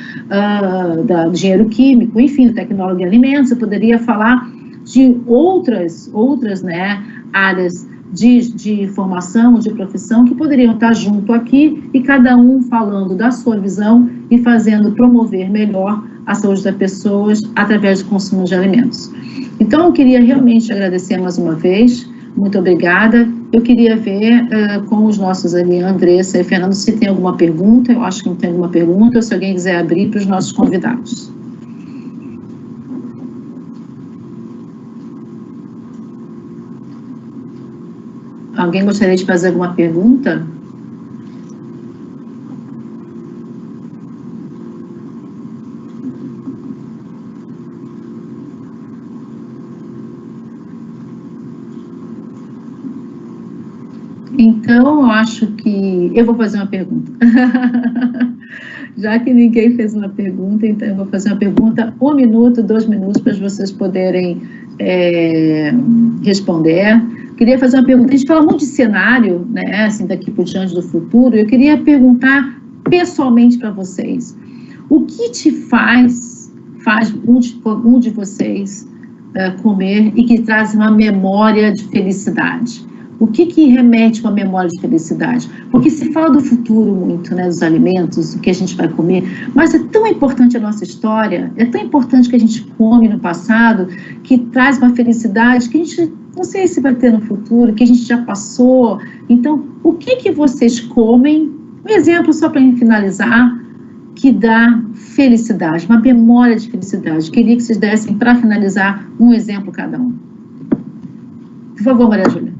do engenheiro químico, enfim, do tecnólogo de alimentos, eu poderia falar de outras né, áreas de formação, de profissão, que poderiam estar junto aqui e cada um falando da sua visão e fazendo promover melhor a saúde das pessoas através do consumo de alimentos. Então, eu queria realmente agradecer mais uma vez, muito obrigada. Eu queria ver com os nossos ali, Andressa e Fernando, se tem alguma pergunta. Eu acho que não tem alguma pergunta, ou se alguém quiser abrir para os nossos convidados. Alguém gostaria de fazer alguma pergunta? Então, eu acho que eu vou fazer uma pergunta. Já que ninguém fez uma pergunta, então eu vou fazer uma pergunta, 1 minuto, 2 minutos, para vocês poderem responder. Queria fazer uma pergunta, a gente fala muito de cenário, né, assim, daqui por diante do futuro. Eu queria perguntar pessoalmente para vocês, o que te faz um de vocês comer e que traz uma memória de felicidade? O que remete com a memória de felicidade? Porque se fala do futuro muito, né, dos alimentos, o que a gente vai comer, mas é tão importante a nossa história, é tão importante que a gente come no passado, que traz uma felicidade que a gente não sei se vai ter no futuro, que a gente já passou. Então, o que vocês comem? Um exemplo só para finalizar, que dá felicidade, uma memória de felicidade. Queria que vocês dessem, para finalizar, um exemplo cada um. Por favor, Maria Júlia.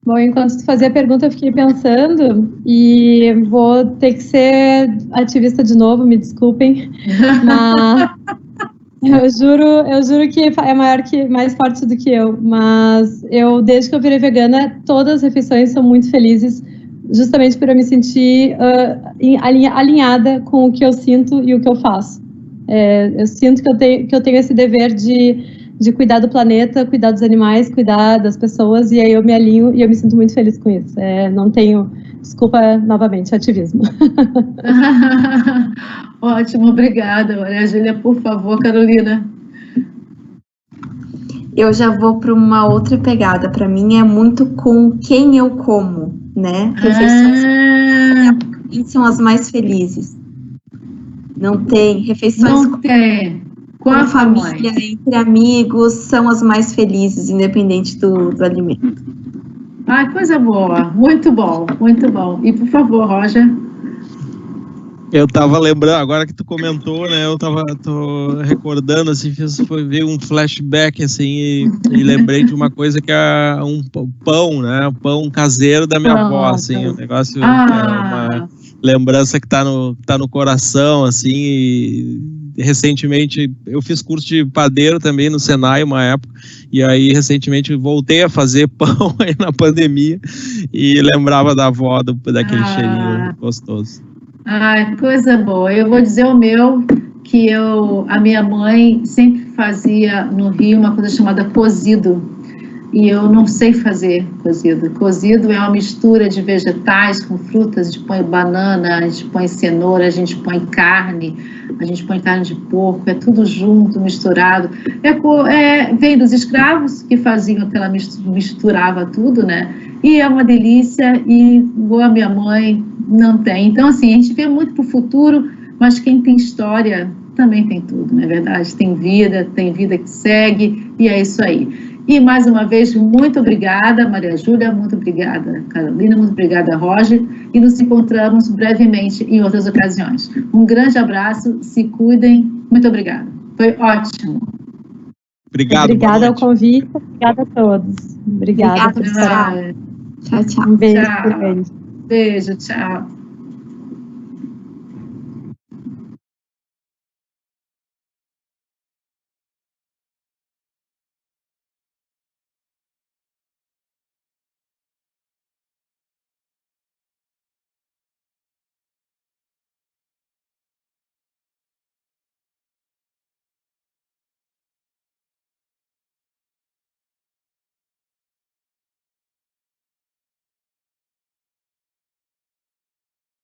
Bom, enquanto tu fazia a pergunta, eu fiquei pensando e vou ter que ser ativista de novo, me desculpem, mas eu juro que é mais forte do que eu, mas desde que eu virei vegana, todas as refeições são muito felizes, justamente por eu me sentir alinhada com o que eu sinto e o que eu faço. Eu sinto que eu tenho esse dever de cuidar do planeta, cuidar dos animais, cuidar das pessoas, e aí eu me alinho e eu me sinto muito feliz com isso. Não tenho, desculpa novamente, ativismo. Ótimo, obrigada, Maria Júlia. Por favor, Carolina. eu já vou para uma outra pegada. Para mim é muito com quem eu como, né? Refeições são as mais felizes. Não tem refeições com a família, entre amigos, são as mais felizes, independente do alimento. Ai, coisa boa, muito bom, muito bom. E por favor, Roger. Eu tava lembrando, agora que tu comentou, né, tô recordando, assim, veio um flashback, assim, e lembrei de uma coisa que é um pão, né, o pão caseiro da minha avó, assim, um negócio, é uma lembrança que tá no coração, assim, e recentemente eu fiz curso de padeiro também no Senai uma época, e aí recentemente voltei a fazer pão aí na pandemia, e lembrava da avó, daquele cheirinho gostoso. Ai, coisa boa. Eu vou dizer o meu, que a minha mãe sempre fazia no Rio uma coisa chamada cozido, e eu não sei fazer cozido. Cozido é uma mistura de vegetais com frutas, a gente põe banana, a gente põe cenoura, a gente põe carne de porco, é tudo junto, misturado. Vem dos escravos que faziam aquela misturava tudo, né? E é uma delícia, e igual a minha mãe, não tem. Então, assim, a gente vê muito para o futuro, mas quem tem história também tem tudo, não é verdade? Tem vida que segue, e é isso aí. E, mais uma vez, muito obrigada, Maria Júlia, muito obrigada, Carolina, muito obrigada, Roger, e nos encontramos brevemente em outras ocasiões. Um grande abraço, se cuidem, muito obrigada. Foi ótimo. Obrigada ao convite, obrigada a todos. Obrigada por estar. Tchau, tchau. Um beijo. Tchau. Beijo, tchau.